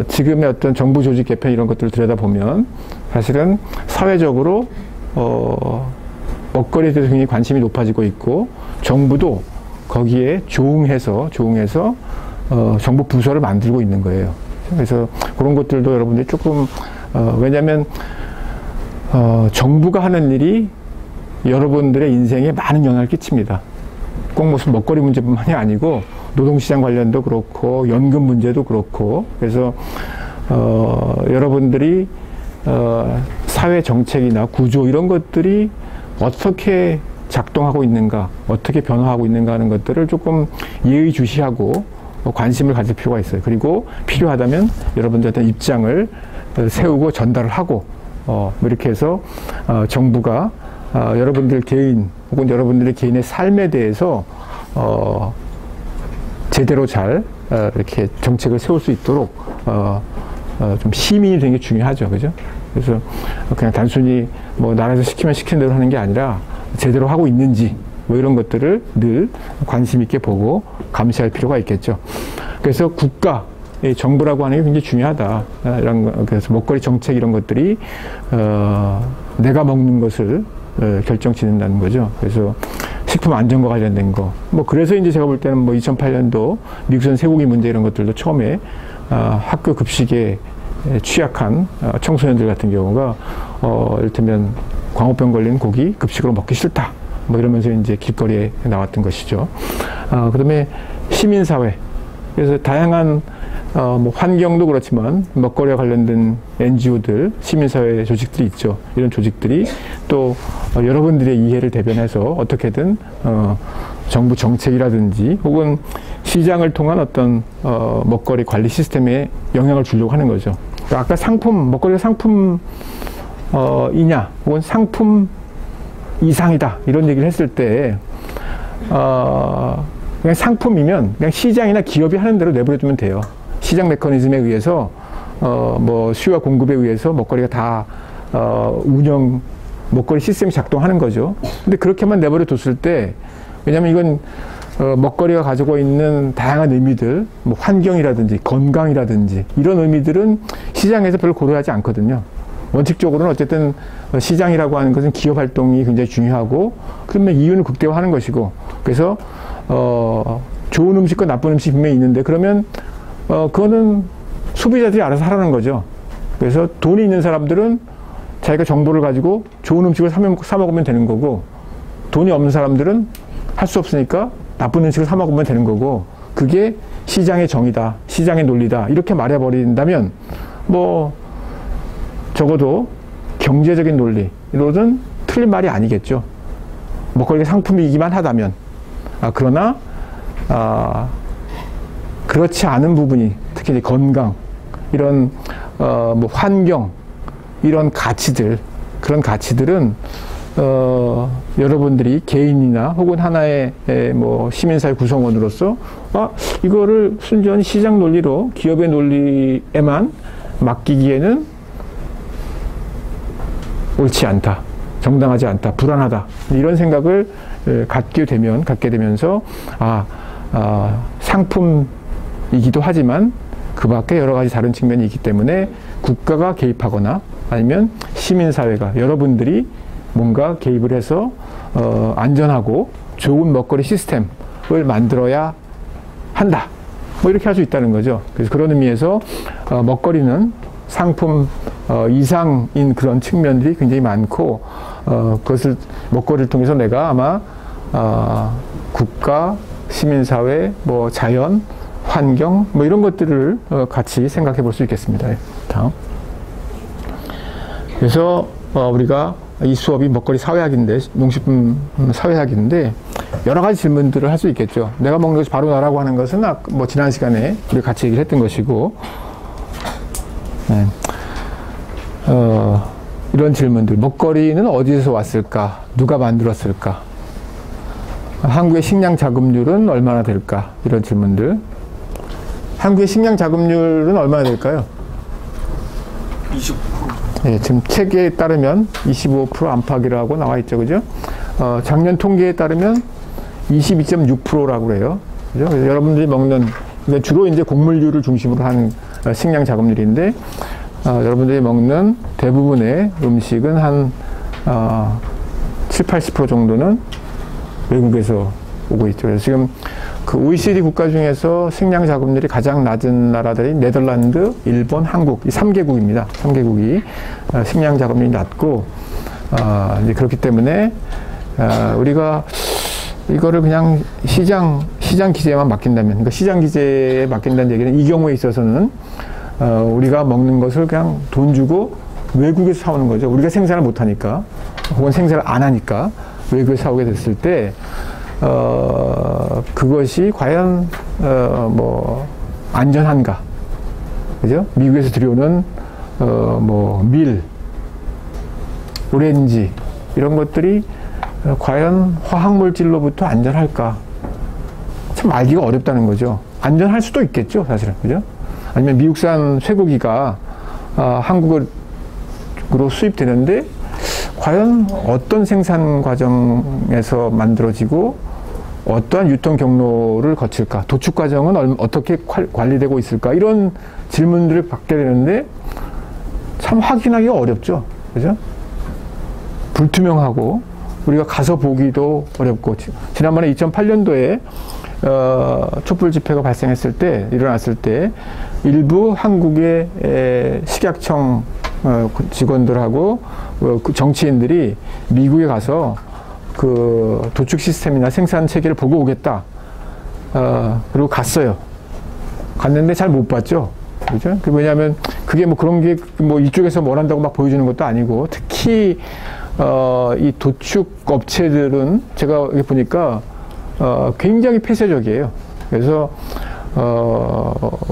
지금의 어떤 정부 조직 개편 이런 것들을 들여다보면 사실은 사회적으로 먹거리에 대해서 굉장히 관심이 높아지고 있고 정부도 거기에 조응해서 정부 부서를 만들고 있는 거예요. 그래서 그런 것들도 여러분들이 조금 왜냐하면 정부가 하는 일이 여러분들의 인생에 많은 영향을 끼칩니다. 꼭 무슨 먹거리 문제뿐만이 아니고 노동시장 관련도 그렇고 연금 문제도 그렇고 그래서 여러분들이 사회 정책이나 구조 이런 것들이 어떻게 작동하고 있는가, 어떻게 변화하고 있는가 하는 것들을 조금 예의주시하고 관심을 가질 필요가 있어요. 그리고 필요하다면 여러분들한테 입장을 세우고 전달을 하고 이렇게 해서 정부가 여러분들 개인 혹은 여러분들의 개인의 삶에 대해서 제대로 잘 이렇게 정책을 세울 수 있도록 좀 시민이 되는 게 중요하죠, 그죠? 그래서 그냥 단순히 뭐 나라에서 시키면 시키는 대로 하는 게 아니라 제대로 하고 있는지 뭐 이런 것들을 늘 관심 있게 보고 감시할 필요가 있겠죠. 그래서 국가, 정부라고 하는 게 굉장히 중요하다. 그래서 먹거리 정책 이런 것들이 내가 먹는 것을 결정짓는다는 거죠. 그래서 식품 안전과 관련된 거. 뭐 그래서 이제 제가 볼 때는 뭐 2008년도 미국산 쇠고기 문제 이런 것들도 처음에 학교 급식에 취약한 청소년들 같은 경우가 이를테면 광우병 걸린 고기 급식으로 먹기 싫다. 뭐 이러면서 이제 길거리에 나왔던 것이죠. 그다음에 시민사회. 그래서 다양한 뭐 환경도 그렇지만 먹거리와 관련된 NGO들, 시민사회 조직들이 있죠. 이런 조직들이 또 여러분들의 이해를 대변해서 어떻게든 정부 정책이라든지 혹은 시장을 통한 어떤 먹거리 관리 시스템에 영향을 주려고 하는 거죠. 그러니까 아까 상품, 먹거리가 상품 이냐 혹은 상품 이상이다 이런 얘기를 했을 때 그냥 상품이면 그냥 시장이나 기업이 하는 대로 내버려두면 돼요. 시장 메커니즘에 의해서 뭐 수요와 공급에 의해서 먹거리가 다 먹거리 시스템이 작동하는 거죠. 근데 그렇게만 내버려 뒀을 때, 왜냐면 이건 먹거리가 가지고 있는 다양한 의미들, 뭐 환경이라든지 건강이라든지 이런 의미들은 시장에서 별로 고려하지 않거든요. 원칙적으로는 어쨌든 시장이라고 하는 것은 기업 활동이 굉장히 중요하고, 그러면 이윤을 극대화하는 것이고, 그래서 좋은 음식과 나쁜 음식이 분명히 있는데, 그러면 그거는 소비자들이 알아서 하라는 거죠. 그래서 돈이 있는 사람들은 자기가 정보를 가지고 좋은 음식을 사 먹으면 되는 거고, 돈이 없는 사람들은 할 수 없으니까 나쁜 음식을 사 먹으면 되는 거고, 그게 시장의 정의다, 시장의 논리다 이렇게 말해버린다면 뭐 적어도 경제적인 논리로는 틀린 말이 아니겠죠. 먹거리가 상품이기만 하다면. 그러나 그렇지 않은 부분이, 특히 이제 건강, 이런 뭐 환경, 이런 가치들, 그런 가치들은 여러분들이 개인이나 혹은 하나의 뭐 시민사회 구성원으로서 이거를 순전히 시장 논리로, 기업의 논리에만 맡기기에는 옳지 않다, 정당하지 않다, 불안하다, 이런 생각을 갖게 되면서 상품이기도 하지만 그 밖에 여러 가지 다른 측면이 있기 때문에 국가가 개입하거나 아니면 시민사회가, 여러분들이 뭔가 개입을 해서 안전하고 좋은 먹거리 시스템을 만들어야 한다, 뭐 이렇게 할 수 있다는 거죠. 그래서 그런 의미에서 먹거리는 상품 이상인 그런 측면들이 굉장히 많고, 그것을 먹거리를 통해서 내가 아마 국가, 시민사회, 뭐 자연, 환경, 뭐 이런 것들을 같이 생각해 볼 수 있겠습니다. 다음. 그래서 우리가 이 수업이 먹거리 사회학인데, 농식품 사회학인데 여러 가지 질문들을 할 수 있겠죠. 내가 먹는 것이 바로 나라고 하는 것은 뭐 지난 시간에 우리 같이 얘기를 했던 것이고, 네. 이런 질문들. 먹거리는 어디에서 왔을까? 누가 만들었을까? 한국의 식량 자급률은 얼마나 될까? 이런 질문들. 한국의 식량 자급률은 얼마나 될까요? 25%. 예, 지금 책에 따르면 25% 안팎이라고 나와 있죠, 그죠? 작년 통계에 따르면 22.6%라고 그래요. 그죠? 그래서 여러분들이 먹는, 주로 이제 곡물류를 중심으로 하는 식량 자급률인데, 여러분들이 먹는 대부분의 음식은 한 7, 80% 정도는 외국에서 오고 있죠. 그래서 지금 그 OECD 국가 중에서 식량 자급률이 가장 낮은 나라들이 네덜란드, 일본, 한국, 이 3개국입니다. 3개국이 식량 자급률이 낮고, 이제 그렇기 때문에 우리가 이거를 그냥 시장 기제에만 맡긴다면, 그러니까 시장 기제에 맡긴다는 얘기는 이 경우에 있어서는 우리가 먹는 것을 그냥 돈 주고 외국에서 사오는 거죠. 우리가 생산을 못 하니까, 혹은 생산을 안 하니까 외국에 사오게 됐을 때 그것이 과연 뭐 안전한가, 그죠? 미국에서 들여오는 뭐 밀, 오렌지 이런 것들이 과연 화학물질로부터 안전할까? 참 알기가 어렵다는 거죠. 안전할 수도 있겠죠, 사실은, 그죠? 아니면 미국산 쇠고기가 한국으로 수입되는데 과연 어떤 생산 과정에서 만들어지고 어떠한 유통 경로를 거칠까? 도축 과정은 어떻게 관리되고 있을까? 이런 질문들을 받게 되는데 참 확인하기가 어렵죠, 그죠? 불투명하고 우리가 가서 보기도 어렵고, 지난번에 2008년도에 촛불 집회가 발생했을 때, 일어났을 때 일부 한국의 식약청 직원들하고 그 정치인들이 미국에 가서 그 도축 시스템이나 생산 체계를 보고 오겠다. 그리고 갔어요. 갔는데 잘 못 봤죠. 그죠? 왜냐하면 그게 뭐 그런 게 뭐 이쪽에서 뭘 한다고 막 보여주는 것도 아니고, 특히 이 도축 업체들은 제가 여기 보니까 굉장히 폐쇄적이에요. 그래서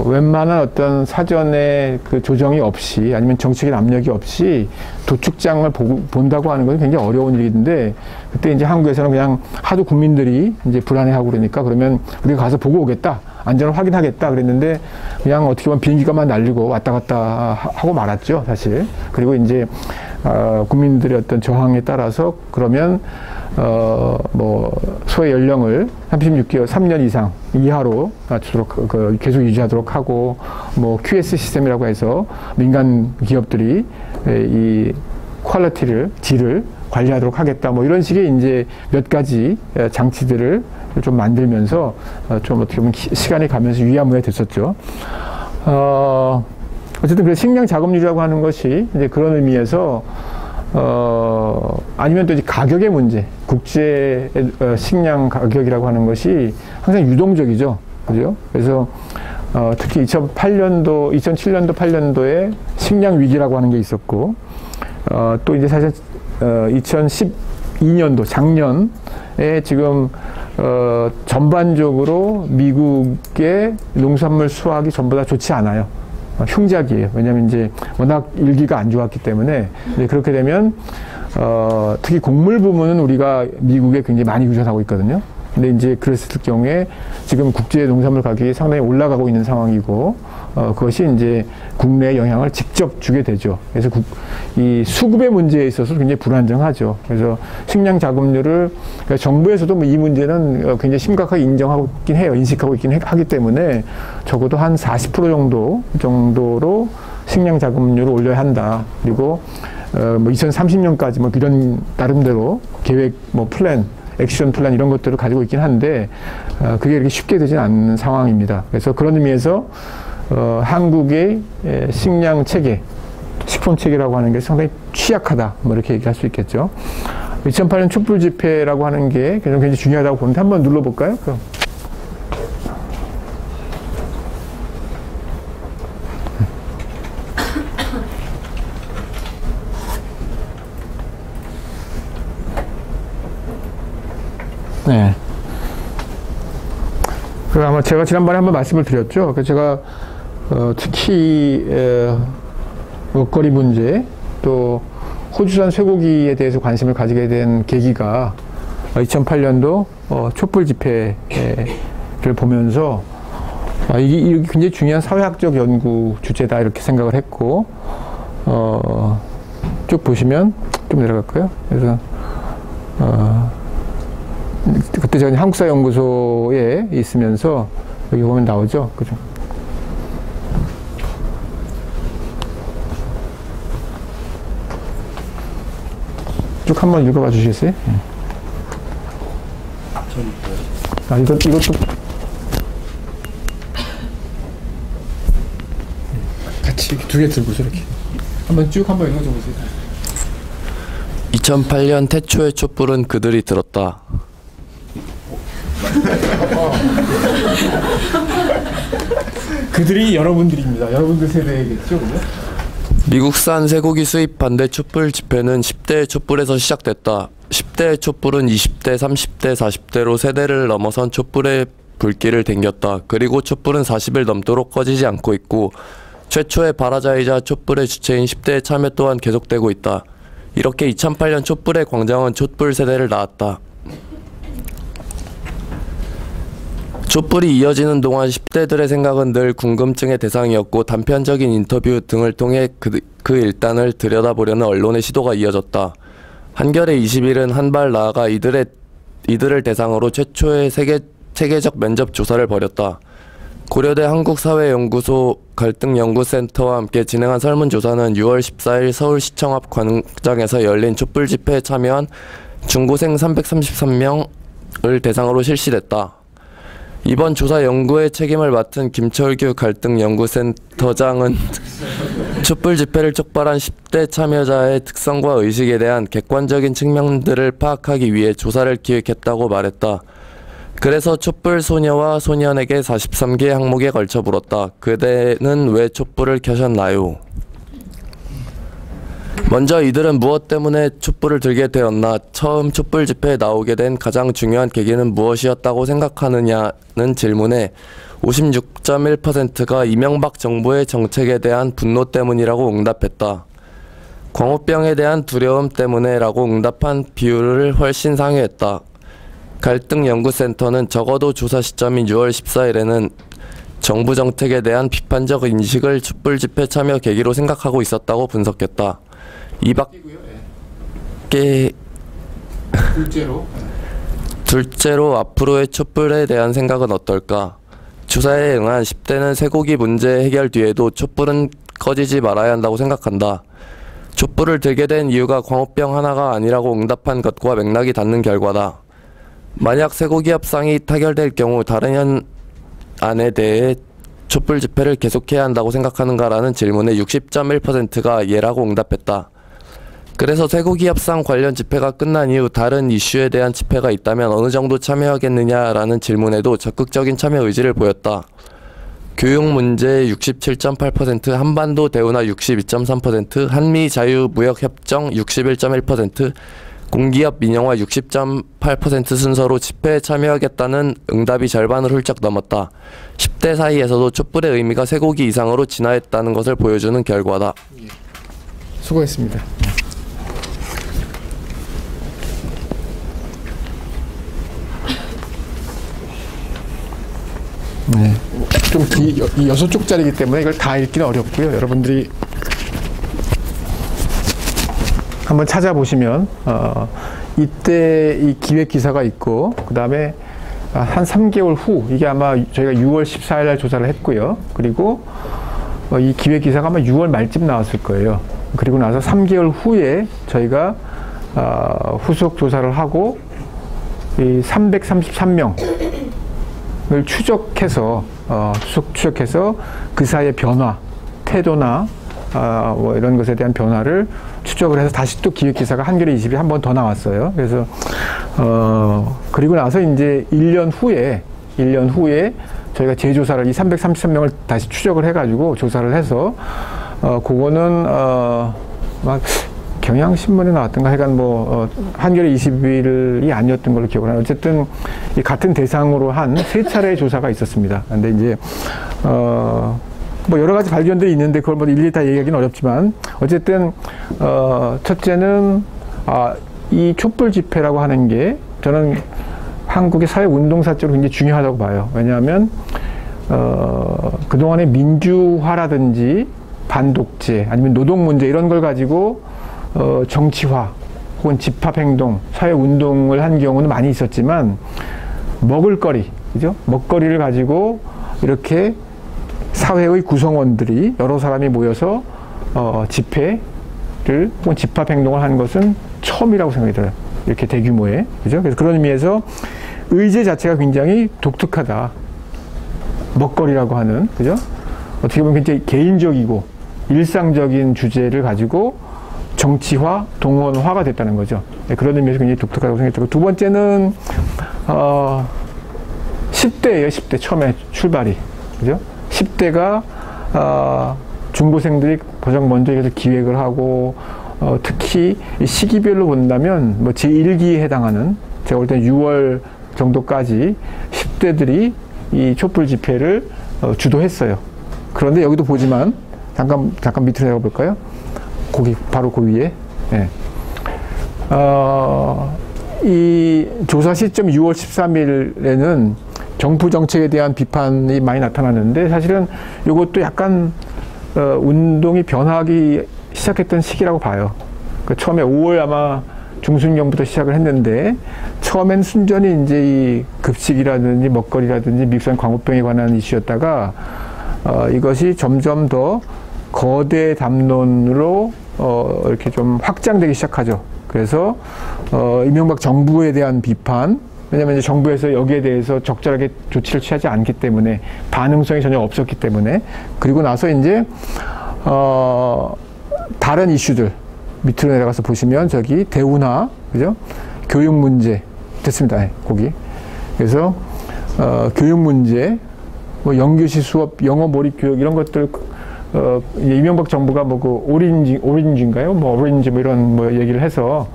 웬만한 어떤 사전에 그 조정이 없이, 아니면 정치적인 압력이 없이 도축장을 본다고 하는 건 굉장히 어려운 일인데, 그때 이제 한국에서는 그냥 하도 국민들이 이제 불안해하고 그러면 우리가 가서 보고 오겠다, 안전을 확인하겠다 그랬는데, 그냥 어떻게 보면 비행기가만 날리고 왔다 갔다 하고 말았죠, 사실. 그리고 이제 국민들의 어떤 저항에 따라서 그러면 뭐 소외 연령을 36개월, 3년 이상 이하로 낮추도록 계속 유지하도록 하고, 뭐 QS 시스템이라고 해서 민간 기업들이 이 퀄리티를, 질을 관리하도록 하겠다, 뭐 이런 식의 이제 몇 가지 장치들을 좀 만들면서 좀 어떻게 보면 시간이 가면서 위야무야 됐었죠. 어쨌든 그 식량 작업률이라고 하는 것이 이제 그런 의미에서 아니면 또 이제 가격의 문제, 국제 식량 가격이라고 하는 것이 항상 유동적이죠, 그죠? 그래서 특히 2007년도, 8년도에 식량 위기라고 하는 게 있었고, 또 이제 사실 2012년도 작년에 지금 전반적으로 미국의 농산물 수확이 전부 다 좋지 않아요. 흉작이에요. 왜냐하면 이제 워낙 일기가 안 좋았기 때문에. 근데 그렇게 되면 특히 곡물 부문은 우리가 미국에 굉장히 많이 의존하고 있거든요. 근데 이제 그랬을 경우에 지금 국제 농산물 가격이 상당히 올라가고 있는 상황이고, 그것이 이제 국내에 영향을 직접 주게 되죠. 그래서 이 수급의 문제에 있어서 굉장히 불안정하죠. 그래서 식량 자급률을, 그러니까 정부에서도 뭐 이 문제는 굉장히 심각하게 인정하고 있긴 해요. 인식하고 있긴 하기 때문에 적어도 한 40% 정도로 식량 자급률을 올려야 한다. 그리고 뭐 2030년까지 뭐 이런 나름대로 계획, 뭐 플랜, 액션 플랜 이런 것들을 가지고 있긴 한데, 그게 이렇게 쉽게 되지는 않는 상황입니다. 그래서 그런 의미에서 한국의 식량 체계, 식품 체계라고 하는 게 상당히 취약하다, 뭐 이렇게 얘기할 수 있겠죠. 2008년 촛불 집회라고 하는 게 굉장히 중요하다고 보는데, 한번 눌러볼까요? 그럼. 네. 그 아마 제가 지난번에 한번 말씀을 드렸죠. 그래서 제가 특히 먹거리 문제, 또 호주산 쇠고기에 대해서 관심을 가지게 된 계기가 2008년도 촛불 집회를 보면서 이게 굉장히 중요한 사회학적 연구 주제다, 이렇게 생각을 했고, 쭉 보시면 좀 내려갈까요? 그래서 그때 저는 한국사연구소에 있으면서 여기 보면 나오죠, 그죠? 쭉 한번 읽어봐 주시겠어요? 이것도 같이 두 개 들고서 이렇게 한번 쭉 한번 읽어줘 보세요. 2008년 태초의 촛불은 그들이 들었다. 그들이 여러분들입니다. 여러분들 세대겠죠, 그죠? 미국산 쇠고기 수입 반대 촛불 집회는 10대의 촛불에서 시작됐다. 10대의 촛불은 20대, 30대, 40대로 세대를 넘어선 촛불의 불길을 댕겼다. 그리고 촛불은 40일 넘도록 꺼지지 않고 있고 최초의 발화자이자 촛불의 주체인 10대의 참여 또한 계속되고 있다. 이렇게 2008년 촛불의 광장은 촛불 세대를 낳았다. 촛불이 이어지는 동안 10대들의 생각은 늘 궁금증의 대상이었고 단편적인 인터뷰 등을 통해 그 일단을 들여다보려는 언론의 시도가 이어졌다. 한겨레 20일은 한 발 나아가 이들을 대상으로 최초의 체계적 면접 조사를 벌였다. 고려대 한국사회연구소 갈등연구센터와 함께 진행한 설문조사는 6월 14일 서울시청 앞 광장에서 열린 촛불 집회에 참여한 중고생 333명을 대상으로 실시됐다. 이번 조사 연구의 책임을 맡은 김철규 갈등연구센터장은 촛불 집회를 촉발한 10대 참여자의 특성과 의식에 대한 객관적인 측면들을 파악하기 위해 조사를 기획했다고 말했다. 그래서 촛불 소녀와 소년에게 43개 항목에 걸쳐 물었다. 그대는 왜 촛불을 켜셨나요? 먼저 이들은 무엇 때문에 촛불을 들게 되었나? 처음 촛불 집회에 나오게 된 가장 중요한 계기는 무엇이었다고 생각하느냐는 질문에 56.1%가 이명박 정부의 정책에 대한 분노 때문이라고 응답했다. 광우병에 대한 두려움 때문에 라고 응답한 비율을 훨씬 상회했다. 갈등연구센터는 적어도 조사 시점인 6월 14일에는 정부 정책에 대한 비판적 인식을 촛불 집회 참여 계기로 생각하고 있었다고 분석했다. 이 밖에 둘째로 앞으로의 촛불에 대한 생각은 어떨까? 조사에 응한 10대는 쇠고기 문제 해결 뒤에도 촛불은 꺼지지 말아야 한다고 생각한다. 촛불을 들게 된 이유가 광우병 하나가 아니라고 응답한 것과 맥락이 닿는 결과다. 만약 쇠고기 협상이 타결될 경우 다른 안에 대해 촛불 집회를 계속해야 한다고 생각하는가라는 질문에 60.1%가 예라고 응답했다. 그래서 쇠고기 협상 관련 집회가 끝난 이후 다른 이슈에 대한 집회가 있다면 어느 정도 참여하겠느냐라는 질문에도 적극적인 참여 의지를 보였다. 교육 문제 67.8%, 한반도 대운하 62.3%, 한미 자유무역협정 61.1%, 공기업 민영화 60.8% 순서로 집회에 참여하겠다는 응답이 절반을 훌쩍 넘었다. 10대 사이에서도 촛불의 의미가 쇠고기 이상으로 진화했다는 것을 보여주는 결과다. 수고했습니다. 네. 좀 이 6쪽짜리이기 때문에 이걸 다 읽기는 어렵고요. 여러분들이 한번 찾아보시면 이때 이 기획 기사가 있고 그 다음에 한 3개월 후 이게 아마 저희가 6월 14일 날 조사를 했고요. 그리고 이 기획 기사가 아마 6월 말쯤 나왔을 거예요. 그리고 나서 3개월 후에 저희가 후속 조사를 하고 이 333명을 추적해서 추적해서 그 사이의 변화, 태도나 뭐 이런 것에 대한 변화를 추적을 해서 다시 또 기획 기사가 한겨레 20이 한 번 더 나왔어요. 그래서 그리고 나서 이제 1년 후에 저희가 재조사를 이 333명을 다시 추적을 해가지고 조사를 해서 그거는 막 경향신문에 나왔던가 하여간 한겨레 21이 아니었던 걸로 기억을 하요. 어쨌든 이 같은 대상으로 한 3차례의 조사가 있었습니다. 근데 이제 여러 가지 발견들이 있는데 그걸 일일이 다 얘기하기는 어렵지만 어쨌든 첫째는 이 촛불 집회라고 하는 게 저는 한국의 사회 운동사적으로 굉장히 중요하다고 봐요. 왜냐하면 그동안의 민주화라든지 반독재 아니면 노동 문제 이런 걸 가지고 정치화 혹은 집합행동, 사회운동을 한 경우는 많이 있었지만 먹을거리, 그죠? 먹거리를 가지고 이렇게 사회의 구성원들이 여러 사람이 모여서 집회를 혹은 집합행동을 한 것은 처음이라고 생각이 들어요. 이렇게 대규모의, 그죠? 그래서 그런 의미에서 의제 자체가 굉장히 독특하다. 먹거리라고 하는, 그죠? 어떻게 보면 굉장히 개인적이고 일상적인 주제를 가지고 정치화, 동원화가 됐다는 거죠. 그런 의미에서 굉장히 독특하다고 생각했고, 두 번째는 10대예요. 10대 처음에 출발이, 그죠? 10대가 중고생들이 가장 먼저 이것을 기획을 하고 특히 이 시기별로 본다면 뭐 제1기에 해당하는 제가 볼 때 6월 정도까지 10대들이 이 촛불 집회를 주도했어요. 그런데 여기도 보지만 잠깐 밑으로 내가 볼까요? 거기 바로 그 위에. 네. 이 조사 시점 6월 13일에는 정부 정책에 대한 비판이 많이 나타났는데 사실은 이것도 약간 운동이 변화하기 시작했던 시기라고 봐요. 그 처음에 5월 아마 중순경부터 시작을 했는데 처음엔 순전히 이제 이 급식이라든지 먹거리라든지 미국산 광우병에 관한 이슈였다가 이것이 점점 더 거대 담론으로 이렇게 좀 확장되기 시작하죠. 그래서 이명박 정부에 대한 비판, 왜냐하면 이제 정부에서 여기에 대해서 적절하게 조치를 취하지 않기 때문에 반응성이 전혀 없었기 때문에 그리고 나서 이제 다른 이슈들 밑으로 내려가서 보시면 저기 대운하, 그죠? 교육 문제 됐습니다. 거기. 그래서 교육 문제, 뭐 영교시 수업, 영어 몰입 교육 이런 것들 이명박 정부가 뭐 그 오렌지인가요? 뭐 오렌지 뭐 이런 뭐 얘기를 해서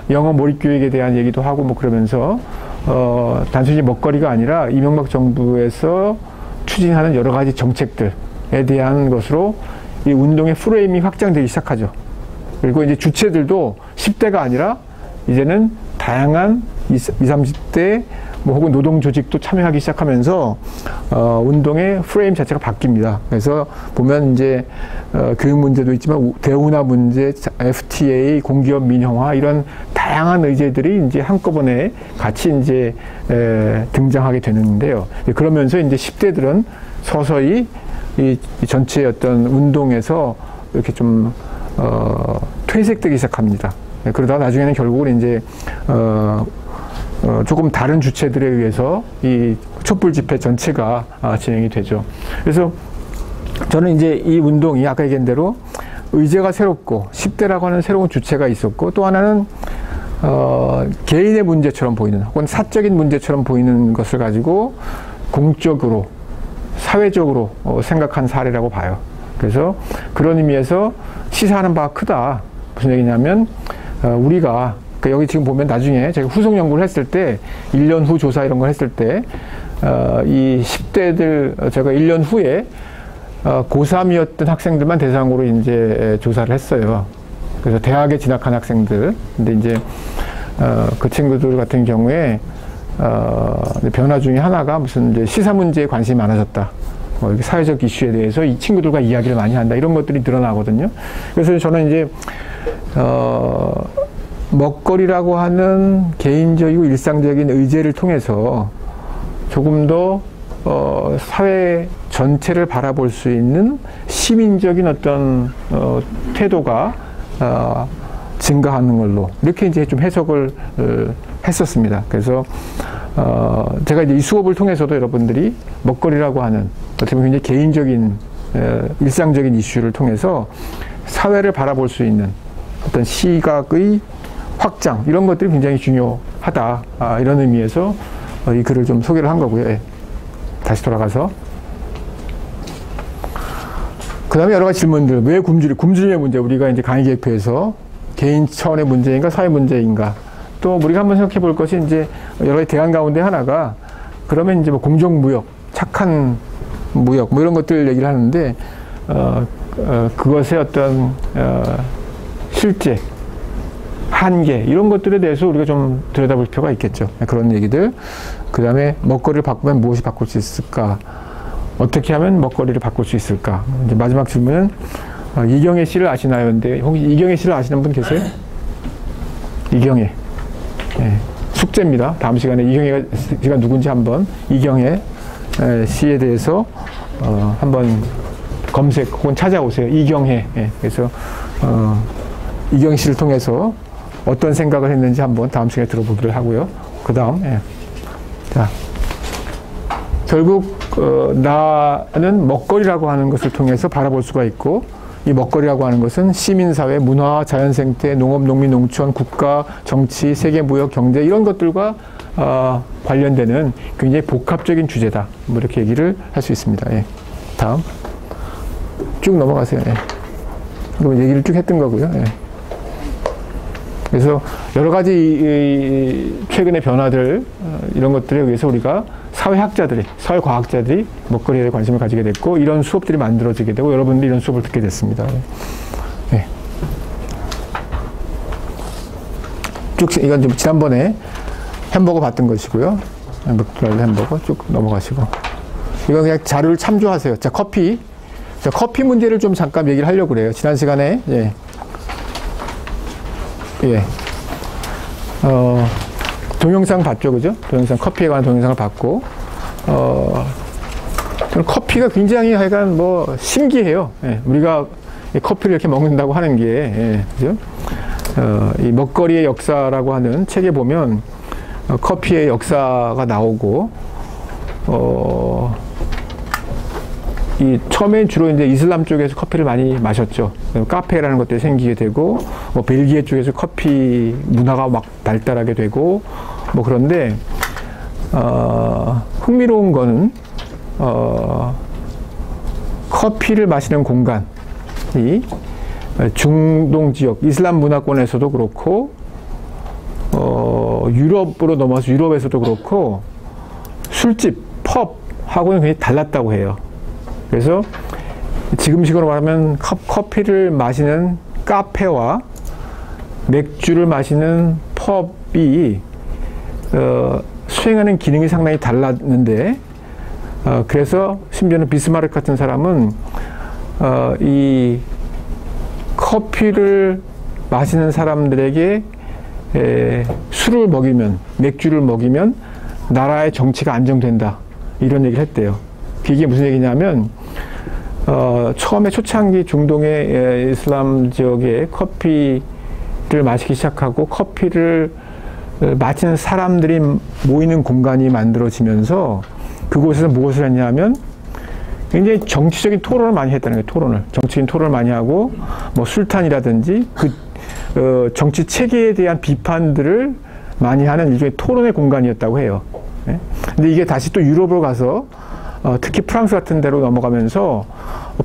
영어 몰입 교육에 대한 얘기도 하고 뭐 그러면서 단순히 먹거리가 아니라 이명박 정부에서 추진하는 여러 가지 정책들에 대한 것으로 이 운동의 프레임이 확장되기 시작하죠. 그리고 이제 주체들도 10대가 아니라 이제는 다양한 20, 30대 뭐 혹은 노동 조직도 참여하기 시작하면서 운동의 프레임 자체가 바뀝니다. 그래서 보면 이제 교육 문제도 있지만 대운하 문제, FTA, 공기업 민영화 이런 다양한 의제들이 이제 한꺼번에 같이 이제 등장하게 되는데요. 그러면서 이제 10대들은 서서히 이 전체 어떤 운동에서 이렇게 좀 퇴색되기 시작합니다. 그러다가 나중에는 결국은 이제 조금 다른 주체들에 의해서 이 촛불 집회 전체가 진행이 되죠. 그래서 저는 이제 이 운동이 아까 얘기한 대로 의제가 새롭고 10대라고 하는 새로운 주체가 있었고 또 하나는 개인의 문제처럼 보이는 혹은 사적인 문제처럼 보이는 것을 가지고 공적으로 사회적으로 생각한 사례라고 봐요. 그래서 그런 의미에서 시사하는 바가 크다. 무슨 얘기냐면 우리가 여기 지금 보면 나중에 제가 후속 연구를 했을 때 1년 후 조사 이런 걸 했을 때 이 10대들 제가 1년 후에 고3이었던 학생들만 대상으로 이제 조사를 했어요. 그래서 대학에 진학한 학생들. 근데 이제 그 친구들 같은 경우에 변화 중에 하나가 무슨 이제 시사 문제에 관심이 많아졌다. 뭐 사회적 이슈에 대해서 이 친구들과 이야기를 많이 한다. 이런 것들이 드러나거든요. 그래서 저는 이제 먹거리라고 하는 개인적이고 일상적인 의제를 통해서 조금 더 사회 전체를 바라볼 수 있는 시민적인 어떤 태도가 증가하는 걸로 이렇게 이제 좀 해석을 했었습니다. 그래서 제가 이제 이 수업을 통해서도 여러분들이 먹거리라고 하는 어떻게 보면 굉장히 개인적인 일상적인 이슈를 통해서 사회를 바라볼 수 있는 어떤 시각의 확장 이런 것들이 굉장히 중요하다 이런 의미에서 이 글을 좀 소개를 한 거고요. 예. 다시 돌아가서 그 다음에 여러 가지 질문들 왜 굶주림의 문제 우리가 이제 강의계획표에서 개인 차원의 문제인가 사회 문제인가 또 우리가 한번 생각해 볼 것이 이제 여러 가지 대안 가운데 하나가 그러면 이제 뭐 공정무역 착한 무역 뭐 이런 것들 얘기를 하는데 그것의 어떤 실제 한계 이런 것들에 대해서 우리가 좀 들여다볼 필요가 있겠죠. 그런 얘기들. 그 다음에 먹거리를 바꾸면 무엇이 바꿀 수 있을까? 어떻게 하면 먹거리를 바꿀 수 있을까? 이제 마지막 질문은 이경혜 씨를 아시나요? 근데 혹시 이경혜 씨를 아시는 분 계세요? 이경혜. 네. 숙제입니다. 다음 시간에 이경혜 씨가 누군지 한번 이경혜 씨에 대해서 한번 검색 혹은 찾아오세요. 이경혜. 네. 그래서 이경혜 씨를 통해서 어떤 생각을 했는지 한번 다음 시간에 들어보기를 하고요. 그 다음, 예. 자, 결국, 나는 먹거리라고 하는 것을 통해서 바라볼 수가 있고, 이 먹거리라고 하는 것은 시민사회, 문화, 자연생태, 농업, 농민, 농촌, 국가, 정치, 세계 무역, 경제, 이런 것들과 관련되는 굉장히 복합적인 주제다. 뭐 이렇게 얘기를 할 수 있습니다. 예. 다음. 쭉 넘어가세요. 예. 그럼 얘기를 쭉 했던 거고요. 예. 그래서 여러 가지 최근의 변화들 이런 것들에 의해서 우리가 사회학자들이, 사회과학자들이 먹거리에 관심을 가지게 됐고 이런 수업들이 만들어지게 되고 여러분들이 이런 수업을 듣게 됐습니다. 예. 쭉 이건 좀 지난번에 햄버거 봤던 것이고요. 햄버거 쭉 넘어가시고 이건 그냥 자료를 참조하세요. 자, 커피. 자, 커피 문제를 좀 잠깐 얘기를 하려고 그래요. 지난 시간에 동영상 봤죠, 그죠? 동영상, 커피에 관한 동영상을 봤고, 커피가 굉장히 하여간 뭐 신기해요. 예, 우리가 커피를 이렇게 먹는다고 하는 게, 그죠? 이 먹거리의 역사라고 하는 책에 보면, 커피의 역사가 나오고, 이 처음엔 주로 이제 이슬람 쪽에서 커피를 많이 마셨죠. 카페라는 것들이 생기게 되고, 뭐 벨기에 쪽에서 커피 문화가 막 발달하게 되고, 뭐 그런데 흥미로운 거는 커피를 마시는 공간이 중동 지역 이슬람 문화권에서도 그렇고, 유럽으로 넘어서 유럽에서도 그렇고, 술집, 펍하고는 굉장히 달랐다고 해요. 그래서 지금식으로 말하면 커피를 마시는 카페와 맥주를 마시는 펍이 수행하는 기능이 상당히 달랐는데 그래서 심지어는 비스마르크 같은 사람은 이 커피를 마시는 사람들에게 술을 먹이면, 맥주를 먹이면 나라의 정치가 안정된다, 이런 얘기를 했대요. 이게 무슨 얘기냐면 처음에 초창기 중동의 이슬람 지역에 커피를 마시기 시작하고 커피를 마시는 사람들이 모이는 공간이 만들어지면서 그곳에서 무엇을 했냐면 굉장히 정치적인 토론을 많이 했다는 거예요. 토론을. 정치적인 토론을 많이 하고 뭐 술탄이라든지 그 정치 체계에 대한 비판들을 많이 하는 일종의 토론의 공간이었다고 해요. 예? 근데 이게 다시 또 유럽으로 가서 특히 프랑스 같은 데로 넘어가면서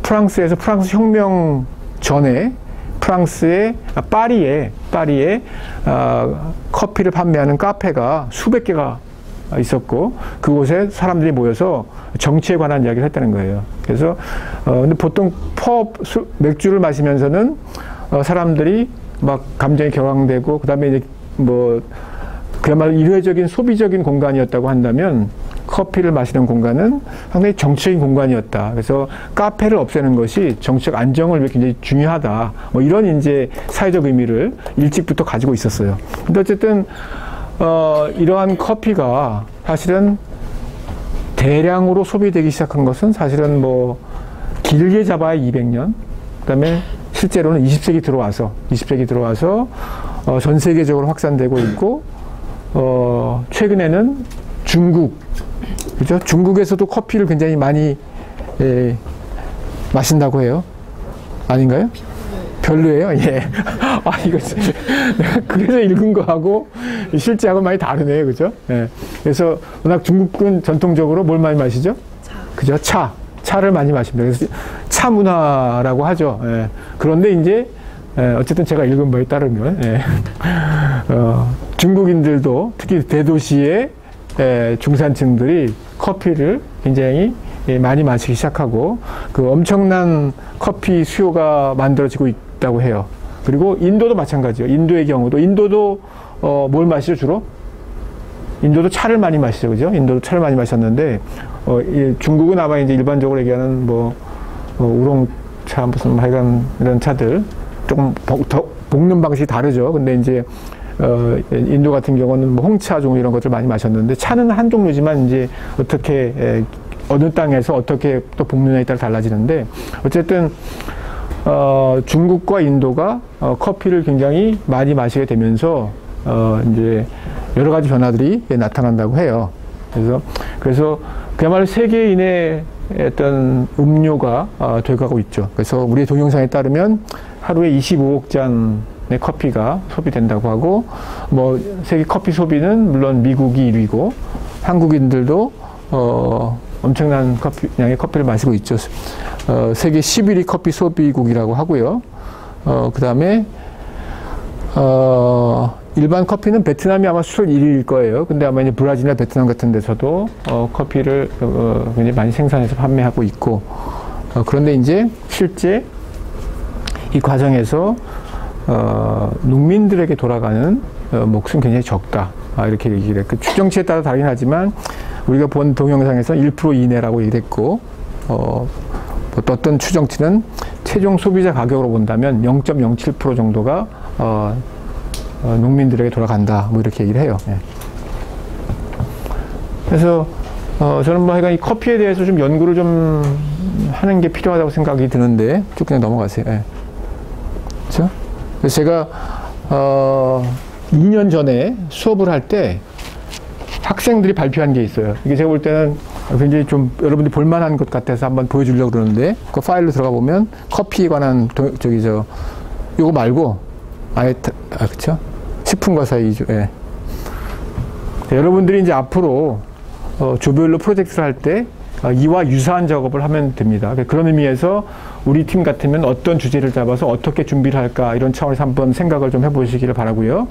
프랑스에서 프랑스 혁명 전에 프랑스의 파리에 커피를 판매하는 카페가 수백 개가 있었고 그곳에 사람들이 모여서 정치에 관한 이야기를 했다는 거예요. 그래서 근데 보통 맥주를 마시면서는 사람들이 막 감정이 격앙되고 그다음에 이제 뭐 그야말로 일회적인 소비적인 공간이었다고 한다면 커피를 마시는 공간은 상당히 정치적인 공간이었다. 그래서 카페를 없애는 것이 정치적 안정을 위해 굉장히 중요하다. 뭐 이런 이제 사회적 의미를 일찍부터 가지고 있었어요. 근데 어쨌든 이러한 커피가 사실은 대량으로 소비되기 시작한 것은 사실은 뭐 길게 잡아야 200년. 그다음에 실제로는 20세기 들어와서 전 세계적으로 확산되고 있고 최근에는 중국, 그죠? 중국에서도 커피를 굉장히 많이 마신다고 해요. 아닌가요? 별로예요? 예. 아, 이거 내가 그래서 읽은 거하고 실제하고 많이 다르네요. 그죠? 예. 그래서 워낙 중국은 전통적으로 뭘 많이 마시죠? 그죠? 차를 많이 마십니다. 그래서 차 문화라고 하죠. 예. 그런데 이제 어쨌든 제가 읽은 바에 따르면 중국인들도 특히 대도시의 중산층들이 커피를 굉장히 많이 마시기 시작하고 그 엄청난 커피 수요가 만들어지고 있다고 해요. 그리고 인도도 마찬가지예요. 인도의 경우도 인도도 뭘 마시죠 주로? 인도도 차를 많이 마시죠, 그죠? 인도도 차를 많이 마셨는데 중국은 아마 이제 일반적으로 얘기하는 뭐 우롱차 무슨 하여간 이런 차들 조금 더 볶는 방식이 다르죠. 근데 이제 인도 같은 경우는 뭐 홍차 종류 이런 것들 많이 마셨는데 차는 한 종류지만 이제 어떻게 어느 땅에서 어떻게 또 볶느냐에 따라 달라지는데 어쨌든 중국과 인도가 커피를 굉장히 많이 마시게 되면서 이제 여러 가지 변화들이 나타난다고 해요. 그래서 그야말로 세계인의 어떤 음료가 돼가고 있죠. 그래서 우리 동영상에 따르면 하루에 25억 잔의 커피가 소비된다고 하고, 뭐 세계 커피 소비는 물론 미국이 1위고 한국인들도 엄청난 양의 커피를 마시고 있죠. 세계 11위 커피 소비국이라고 하고요. 그 다음에, 일반 커피는 베트남이 아마 수출 1위일 거예요. 근데 아마 이제 브라질이나 베트남 같은 데서도, 커피를, 굉장히 많이 생산해서 판매하고 있고, 그런데 이제 실제 이 과정에서, 농민들에게 돌아가는 몫은 굉장히 적다. 이렇게 얘기를 했고, 추정치에 따라 다르긴 하지만, 우리가 본 동영상에서 1% 이내라고 얘기했고, 어떤 추정치는 최종 소비자 가격으로 본다면 0.07% 정도가 농민들에게 돌아간다. 뭐 이렇게 얘기를 해요. 예. 그래서 저는 뭐 하여간 이 커피에 대해서 좀 연구를 좀 하는 게 필요하다고 생각이 드는데 쭉 그냥 넘어가세요. 예. 그렇죠? 그래서 제가 2년 전에 수업을 할 때 학생들이 발표한 게 있어요. 이게 제가 볼 때는 굉장히 좀 여러분들이 볼만한 것 같아서 한번 보여주려고 그러는데 그 파일로 들어가 보면 커피에 관한 요거 말고 아예 그쵸? 식품과 사이죠. 예. 여러분들이 이제 앞으로 조별로 프로젝트를 할 때 이와 유사한 작업을 하면 됩니다. 그런 의미에서 우리 팀 같으면 어떤 주제를 잡아서 어떻게 준비를 할까 이런 차원에서 한번 생각을 좀 해보시기를 바라고요.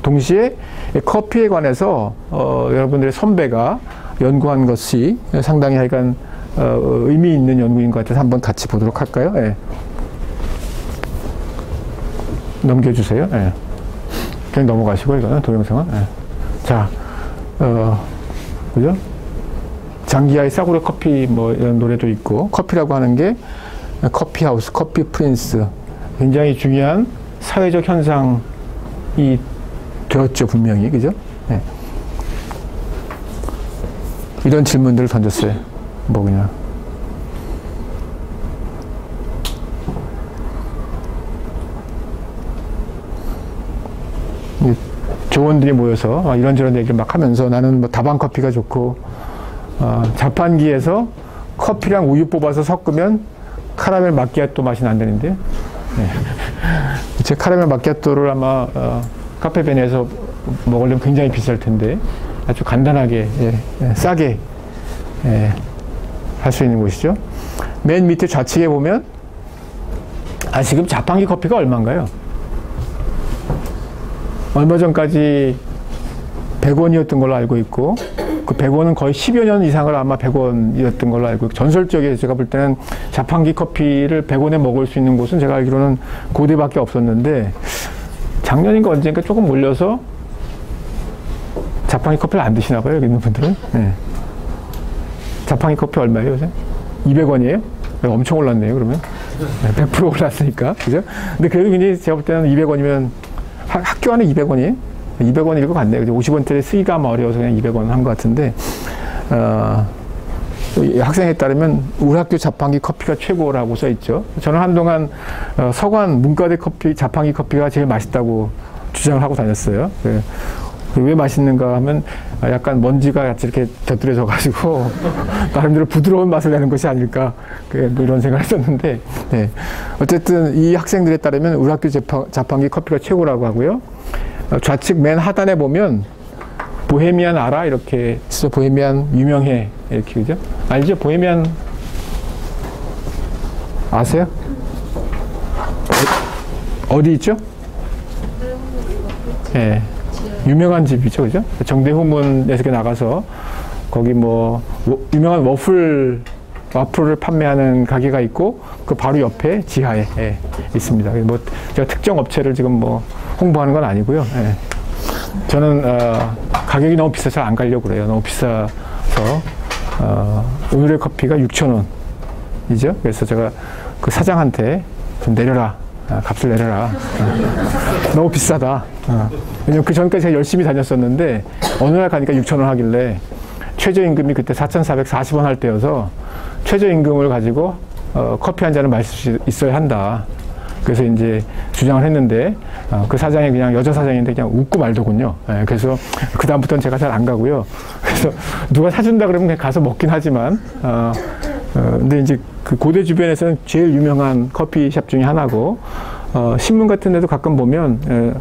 동시에 커피에 관해서 여러분들의 선배가 연구한 것이 상당히 하여간 의미 있는 연구인 것 같아서 한번 같이 보도록 할까요? 예. 넘겨주세요. 예. 그냥 넘어가시고 이거는 동영상은. 예. 자, 그죠? 장기하의 싸구려 커피 뭐 이런 노래도 있고 커피라고 하는 게 커피하우스, 커피 프린스 굉장히 중요한 사회적 현상이 되었죠 분명히 그죠? 네. 이런 질문들을 던졌어요. 뭐 그냥 조원들이 모여서 이런저런 얘기를 막 하면서 나는 뭐 다방 커피가 좋고 자판기에서 커피랑 우유 뽑아서 섞으면 카라멜 마키아토 맛이 난다는데 네. 제 카라멜 마키아토를 아마 카페베네에서 먹으려면 굉장히 비쌀 텐데 아주 간단하게 싸게 할 수 있는 곳이죠. 맨 밑에 좌측에 보면 지금 자판기 커피가 얼마인가요? 얼마 전까지 100원이었던 걸로 알고 있고 그 100원은 거의 10여 년 이상을 아마 100원이었던 걸로 알고 있고 전설적이에요. 제가 볼 때는 자판기 커피를 100원에 먹을 수 있는 곳은 제가 알기로는 고대밖에 없었는데 작년인가 언젠가 조금 올려서 자판기 커피를 안 드시나 봐요. 여기 있는 분들은. 네. 자판기 커피 얼마예요 요새? 200원이에요? 엄청 올랐네요 그러면. 100% 올랐으니까 그죠? 근데 그래도 굉장히 제가 볼 때는 200원이면 학교 안에 200원이에요? 200원일 것 같네요. 50원짜리 쓰기가 어려워서 그냥 200원 한 것 같은데, 학생에 따르면 우리 학교 자판기 커피가 최고라고 써 있죠. 저는 한동안 서관 문과대 커피, 자판기 커피가 제일 맛있다고 주장을 하고 다녔어요. 왜 맛있는가 하면 약간 먼지가 같이 이렇게 곁들여져 가지고 나름대로 부드러운 맛을 내는 것이 아닐까 뭐 이런 생각을 했었는데 네. 어쨌든 이 학생들에 따르면 우리 학교 자판기 커피가 최고라고 하고요. 좌측 맨 하단에 보면 보헤미안 알아? 이렇게 있어. 보헤미안 유명해 이렇게 그죠? 알죠? 보헤미안 아세요? 어디 있죠? 예. 네. 유명한 집이죠, 그죠? 정대후문에서 나가서 거기 뭐 유명한 와플을 판매하는 가게가 있고 그 바로 옆에 지하에 있습니다. 뭐 제가 특정 업체를 지금 뭐 홍보하는 건 아니고요. 저는 가격이 너무 비싸서 안 가려고 그래요. 너무 비싸서 오늘의 커피가 6,000원이죠. 그래서 제가 그 사장한테 좀 내려라. 값을 내려라. 너무 비싸다. 왜냐면 그 전까지 제가 열심히 다녔었는데 어느 날 가니까 6,000원 하길래 최저임금이 그때 4,440원 할 때여서 최저임금을 가지고 커피 한 잔을 마실 수 있어야 한다. 그래서 이제 주장을 했는데 그 사장이 그냥 여자 사장인데 그냥 웃고 말더군요. 그래서 그 다음부터는 제가 잘 안 가고요. 그래서 누가 사준다 그러면 그냥 가서 먹긴 하지만 근데 이제 그 고대 주변에서는 제일 유명한 커피숍 중에 하나고 신문 같은 데도 가끔 보면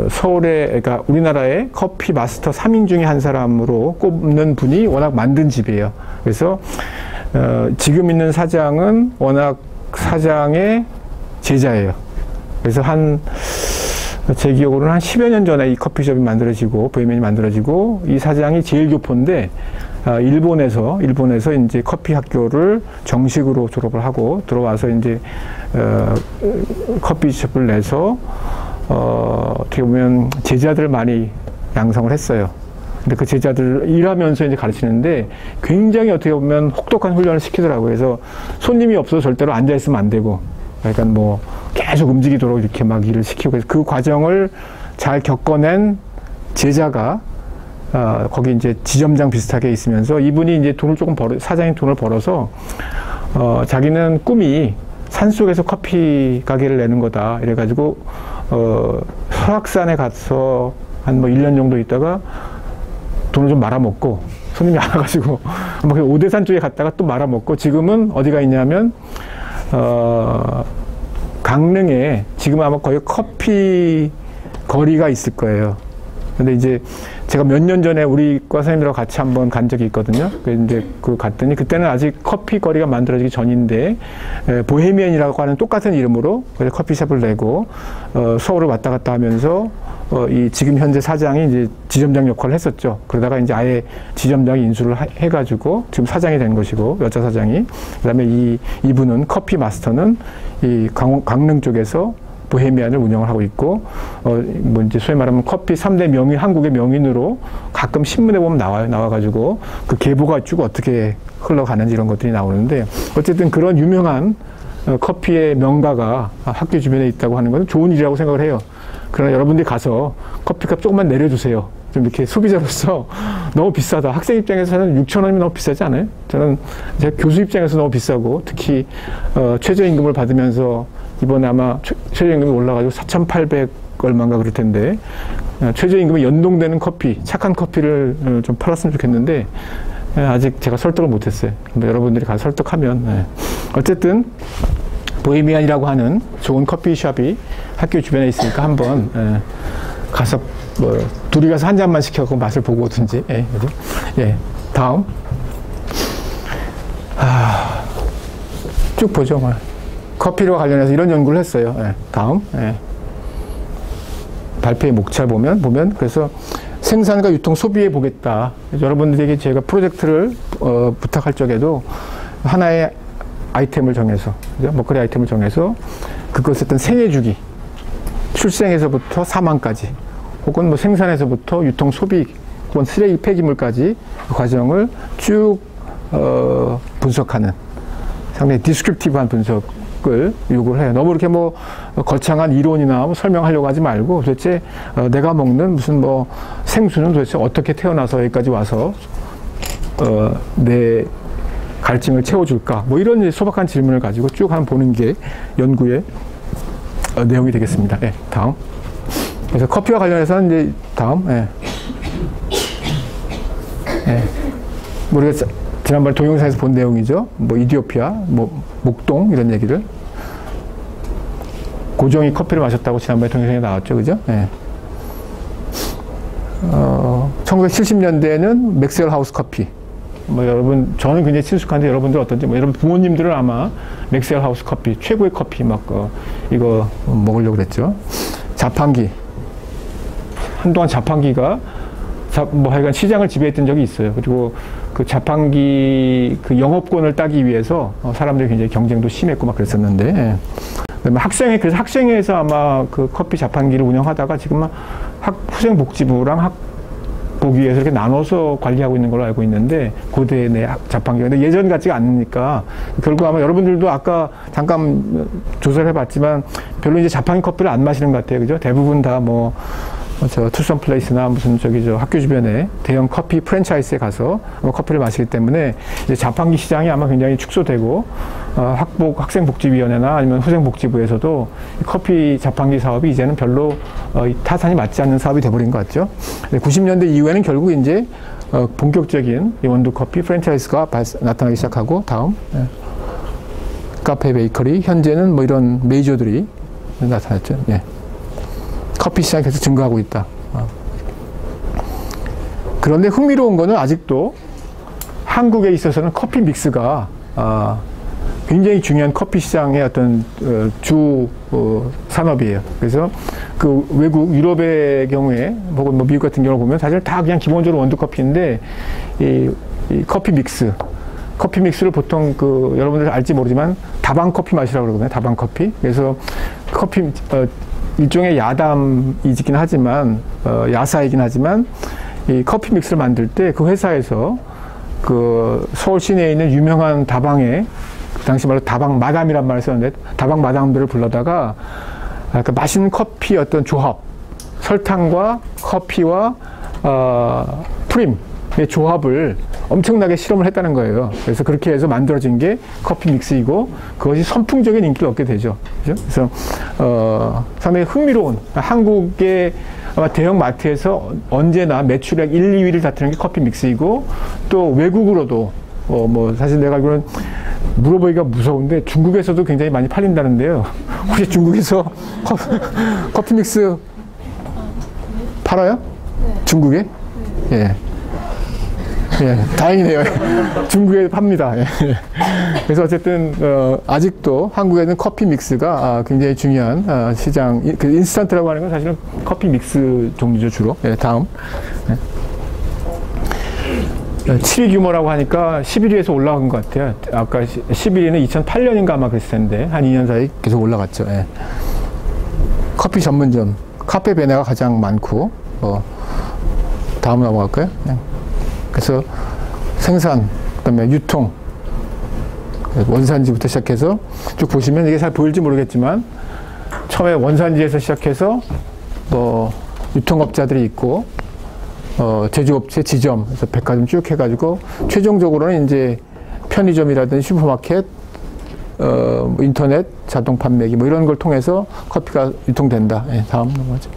서울에 그러니까 우리나라의 커피 마스터 3인 중에 한 사람으로 꼽는 분이 워낙 만든 집이에요. 그래서 지금 있는 사장은 워낙 사장의 제자예요. 그래서 제 기억으로는 한 10여 년 전에 이 커피숍이 만들어지고, 보헤미안이 만들어지고, 이 사장이 제일 교포인데, 일본에서 이제 커피 학교를 정식으로 졸업을 하고, 들어와서 이제, 커피숍을 내서, 어떻게 보면 제자들을 많이 양성을 했어요. 근데 그 제자들을 일하면서 이제 가르치는데 굉장히 어떻게 보면 혹독한 훈련을 시키더라고요. 그래서 손님이 없어서 절대로 앉아있으면 안 되고, 그러니까 뭐 계속 움직이도록 이렇게 막 일을 시키고, 그래서 그 과정을 잘 겪어낸 제자가 거기 이제 지점장 비슷하게 있으면서 이분이 이제 사장이 돈을 벌어서 자기는 꿈이 산속에서 커피 가게를 내는 거다. 이래가지고 설악산에 가서 한 뭐 1년 정도 있다가 돈을 좀 말아먹고, 손님이 안 와가지고 오대산 쪽에 갔다가 또 말아먹고, 지금은 어디가 있냐면 강릉에 지금 아마 거의 커피 거리가 있을 거예요. 근데 이제 제가 몇 년 전에 우리 과 선생님들하고 같이 한번 간 적이 있거든요. 이제 갔더니 그때는 아직 커피 거리가 만들어지기 전인데, 보헤미안이라고 하는 똑같은 이름으로 커피숍을 내고 서울을 왔다 갔다 하면서 이 지금 현재 사장이 이제 지점장 역할을 했었죠. 그러다가 이제 아예 지점장이 인수를 해가지고 지금 사장이 된 것이고, 여자 사장이. 그다음에 이분은 커피 마스터는 이 강릉 쪽에서 보헤미안을 운영을 하고 있고, 뭐 이제 소위 말하면 커피 3대 명인, 한국의 명인으로 가끔 신문에 보면 나와가지고 그 계보가 쭉 어떻게 흘러가는지 이런 것들이 나오는데, 어쨌든 그런 유명한 커피의 명가가 학교 주변에 있다고 하는 것은 좋은 일이라고 생각을 해요. 그러나 여러분들이 가서 커피값 조금만 내려주세요. 좀 이렇게 소비자로서 너무 비싸다. 학생 입장에서는 6,000원이면 너무 비싸지 않아요? 저는 제가 교수 입장에서 너무 비싸고, 특히 최저임금을 받으면서 이번에 아마 최저임금이 올라가지고 4,800 얼마인가 그럴 텐데, 최저임금에 연동되는 커피, 착한 커피를 좀 팔았으면 좋겠는데 아직 제가 설득을 못했어요. 여러분들이 가서 설득하면. 어쨌든 보헤미안이라고 하는 좋은 커피숍이 학교 주변에 있으니까 한번 가서 뭐 둘이 가서 한 잔만 시켜서 맛을 보고 오든지. 다음. 쭉 보죠. 커피와 관련해서 이런 연구를 했어요. 다음. 발표의 목차를 보면 그래서 생산과 유통 소비해 보겠다. 여러분들에게 제가 프로젝트를 부탁할 적에도 하나의 아이템을 정해서, 먹거리 아이템을 정해서 그것의 어떤 생애 주기, 출생에서부터 사망까지, 혹은 뭐 생산에서부터 유통 소비, 혹은 쓰레기 폐기물까지 그 과정을 쭉 분석하는 상당히 디스크립티브한 분석을 요구를 해요. 너무 이렇게 뭐 거창한 이론이나 뭐 설명하려고 하지 말고, 도대체 내가 먹는 무슨 뭐 생수는 도대체 어떻게 태어나서 여기까지 와서 내 갈증을 채워줄까? 뭐 이런 소박한 질문을 가지고 쭉 한번 보는 게 연구의 내용이 되겠습니다. 다음. 그래서 커피와 관련해서는 이제 다음. 우리가 지난번에 동영상에서 본 내용이죠. 뭐 이디오피아, 뭐 목동 이런 얘기를. 고종이 커피를 마셨다고 지난번에 동영상에 나왔죠, 그죠? 1970년대에는 맥스웰 하우스 커피. 뭐 여러분, 저는 굉장히 친숙한데 여러분들 어떤지, 뭐 여러분 부모님들은 아마 맥스웰 하우스 커피, 최고의 커피 막 이거 먹으려고 그랬죠. 자판기. 한동안 자판기가 뭐 하여간 시장을 지배했던 적이 있어요. 그리고 그 자판기 그 영업권을 따기 위해서 사람들이 굉장히 경쟁도 심했고 막 그랬었는데, 그다음에 그래서 학생회에서 아마 그 커피 자판기를 운영하다가 지금은 후생복지부랑 학보기에서 이렇게 나눠서 관리하고 있는 걸로 알고 있는데, 고대 내 자판기가. 근데 예전 같지가 않으니까 결국 아마 여러분들도 아까 잠깐 조사를 해봤지만 별로 이제 자판기 커피를 안 마시는 것 같아요. 그죠? 대부분 다 뭐 투썸 플레이스나 무슨 학교 주변에 대형 커피 프랜차이즈에 가서 커피를 마시기 때문에 이제 자판기 시장이 아마 굉장히 축소되고, 학생복지위원회나 아니면 후생복지부에서도 커피 자판기 사업이 이제는 별로 타산이 맞지 않는 사업이 돼버린 것 같죠. 90년대 이후에는 결국 이제 본격적인 원두 커피 프랜차이즈가 나타나기 시작하고, 다음. 카페 베이커리, 현재는 뭐 이런 메이저들이 나타났죠. 커피 시장이 계속 증가하고 있다. 그런데 흥미로운 거는 아직도 한국에 있어서는 커피 믹스가 굉장히 중요한 커피 시장의 어떤 주 산업이에요. 그래서 그 외국 유럽의 경우에 혹은 뭐 미국 같은 경우를 보면 사실 다 그냥 기본적으로 원두 커피인데 이 커피 믹스를 보통 그 여러분들 알지 모르지만 다방 커피 맛이라고 그러거든요. 다방 커피. 그래서 커피 일종의 야담이긴 하지만 야사이긴 하지만 이 커피 믹스를 만들 때 그 회사에서 그 서울 시내에 있는 유명한 다방에 그 당시 말로 다방 마담이란 말을 썼는데 다방 마담들을 불러다가 그 맛있는 커피 어떤 조합, 설탕과 커피와 프림의 조합을 엄청나게 실험을 했다는 거예요. 그래서 그렇게 해서 만들어진 게 커피 믹스이고 그것이 선풍적인 인기를 얻게 되죠. 그죠? 그래서 상당히 흥미로운 한국의 아마 대형 마트에서 언제나 매출액 1, 2위를 다투는 게 커피 믹스이고 또 외국으로도 뭐 사실 내가 알기로는 물어보기가 무서운데 중국에서도 굉장히 많이 팔린다는데요. 혹시 중국에서 커피 믹스 팔아요? 네. 중국에? 네. 예. 예, 다행이네요. 중국에 팝니다. 예. 그래서 어쨌든 아직도 한국에는 커피 믹스가 굉장히 중요한 시장. 그 인스턴트라고 하는 건 사실은 커피 믹스 종류죠 주로. 예, 다음. 예. 7위 규모라고 하니까 11위에서 올라간 것 같아요. 아까 11위는 2008년인가 아마 그랬을 텐데 한 2년 사이 계속 올라갔죠. 예. 커피 전문점 카페 베네가 가장 많고 다음 넘어갈까요? 예. 그래서 생산, 그다음에 유통, 원산지부터 시작해서 쭉 보시면 이게 잘 보일지 모르겠지만 처음에 원산지에서 시작해서 뭐 유통업자들이 있고 제조업체, 지점, 그래서 백화점 쭉 해가지고 최종적으로는 이제 편의점이라든지 슈퍼마켓, 인터넷, 자동 판매기 뭐 이런 걸 통해서 커피가 유통된다. 예, 다음 넘어가죠.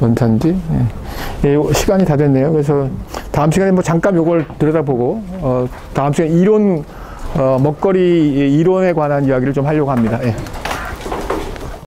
원산지. 예. 예, 시간이 다 됐네요. 그래서 다음 시간에 뭐 잠깐 요걸 들여다보고 다음 시간에 이론 먹거리 이론에 관한 이야기를 좀 하려고 합니다. 예.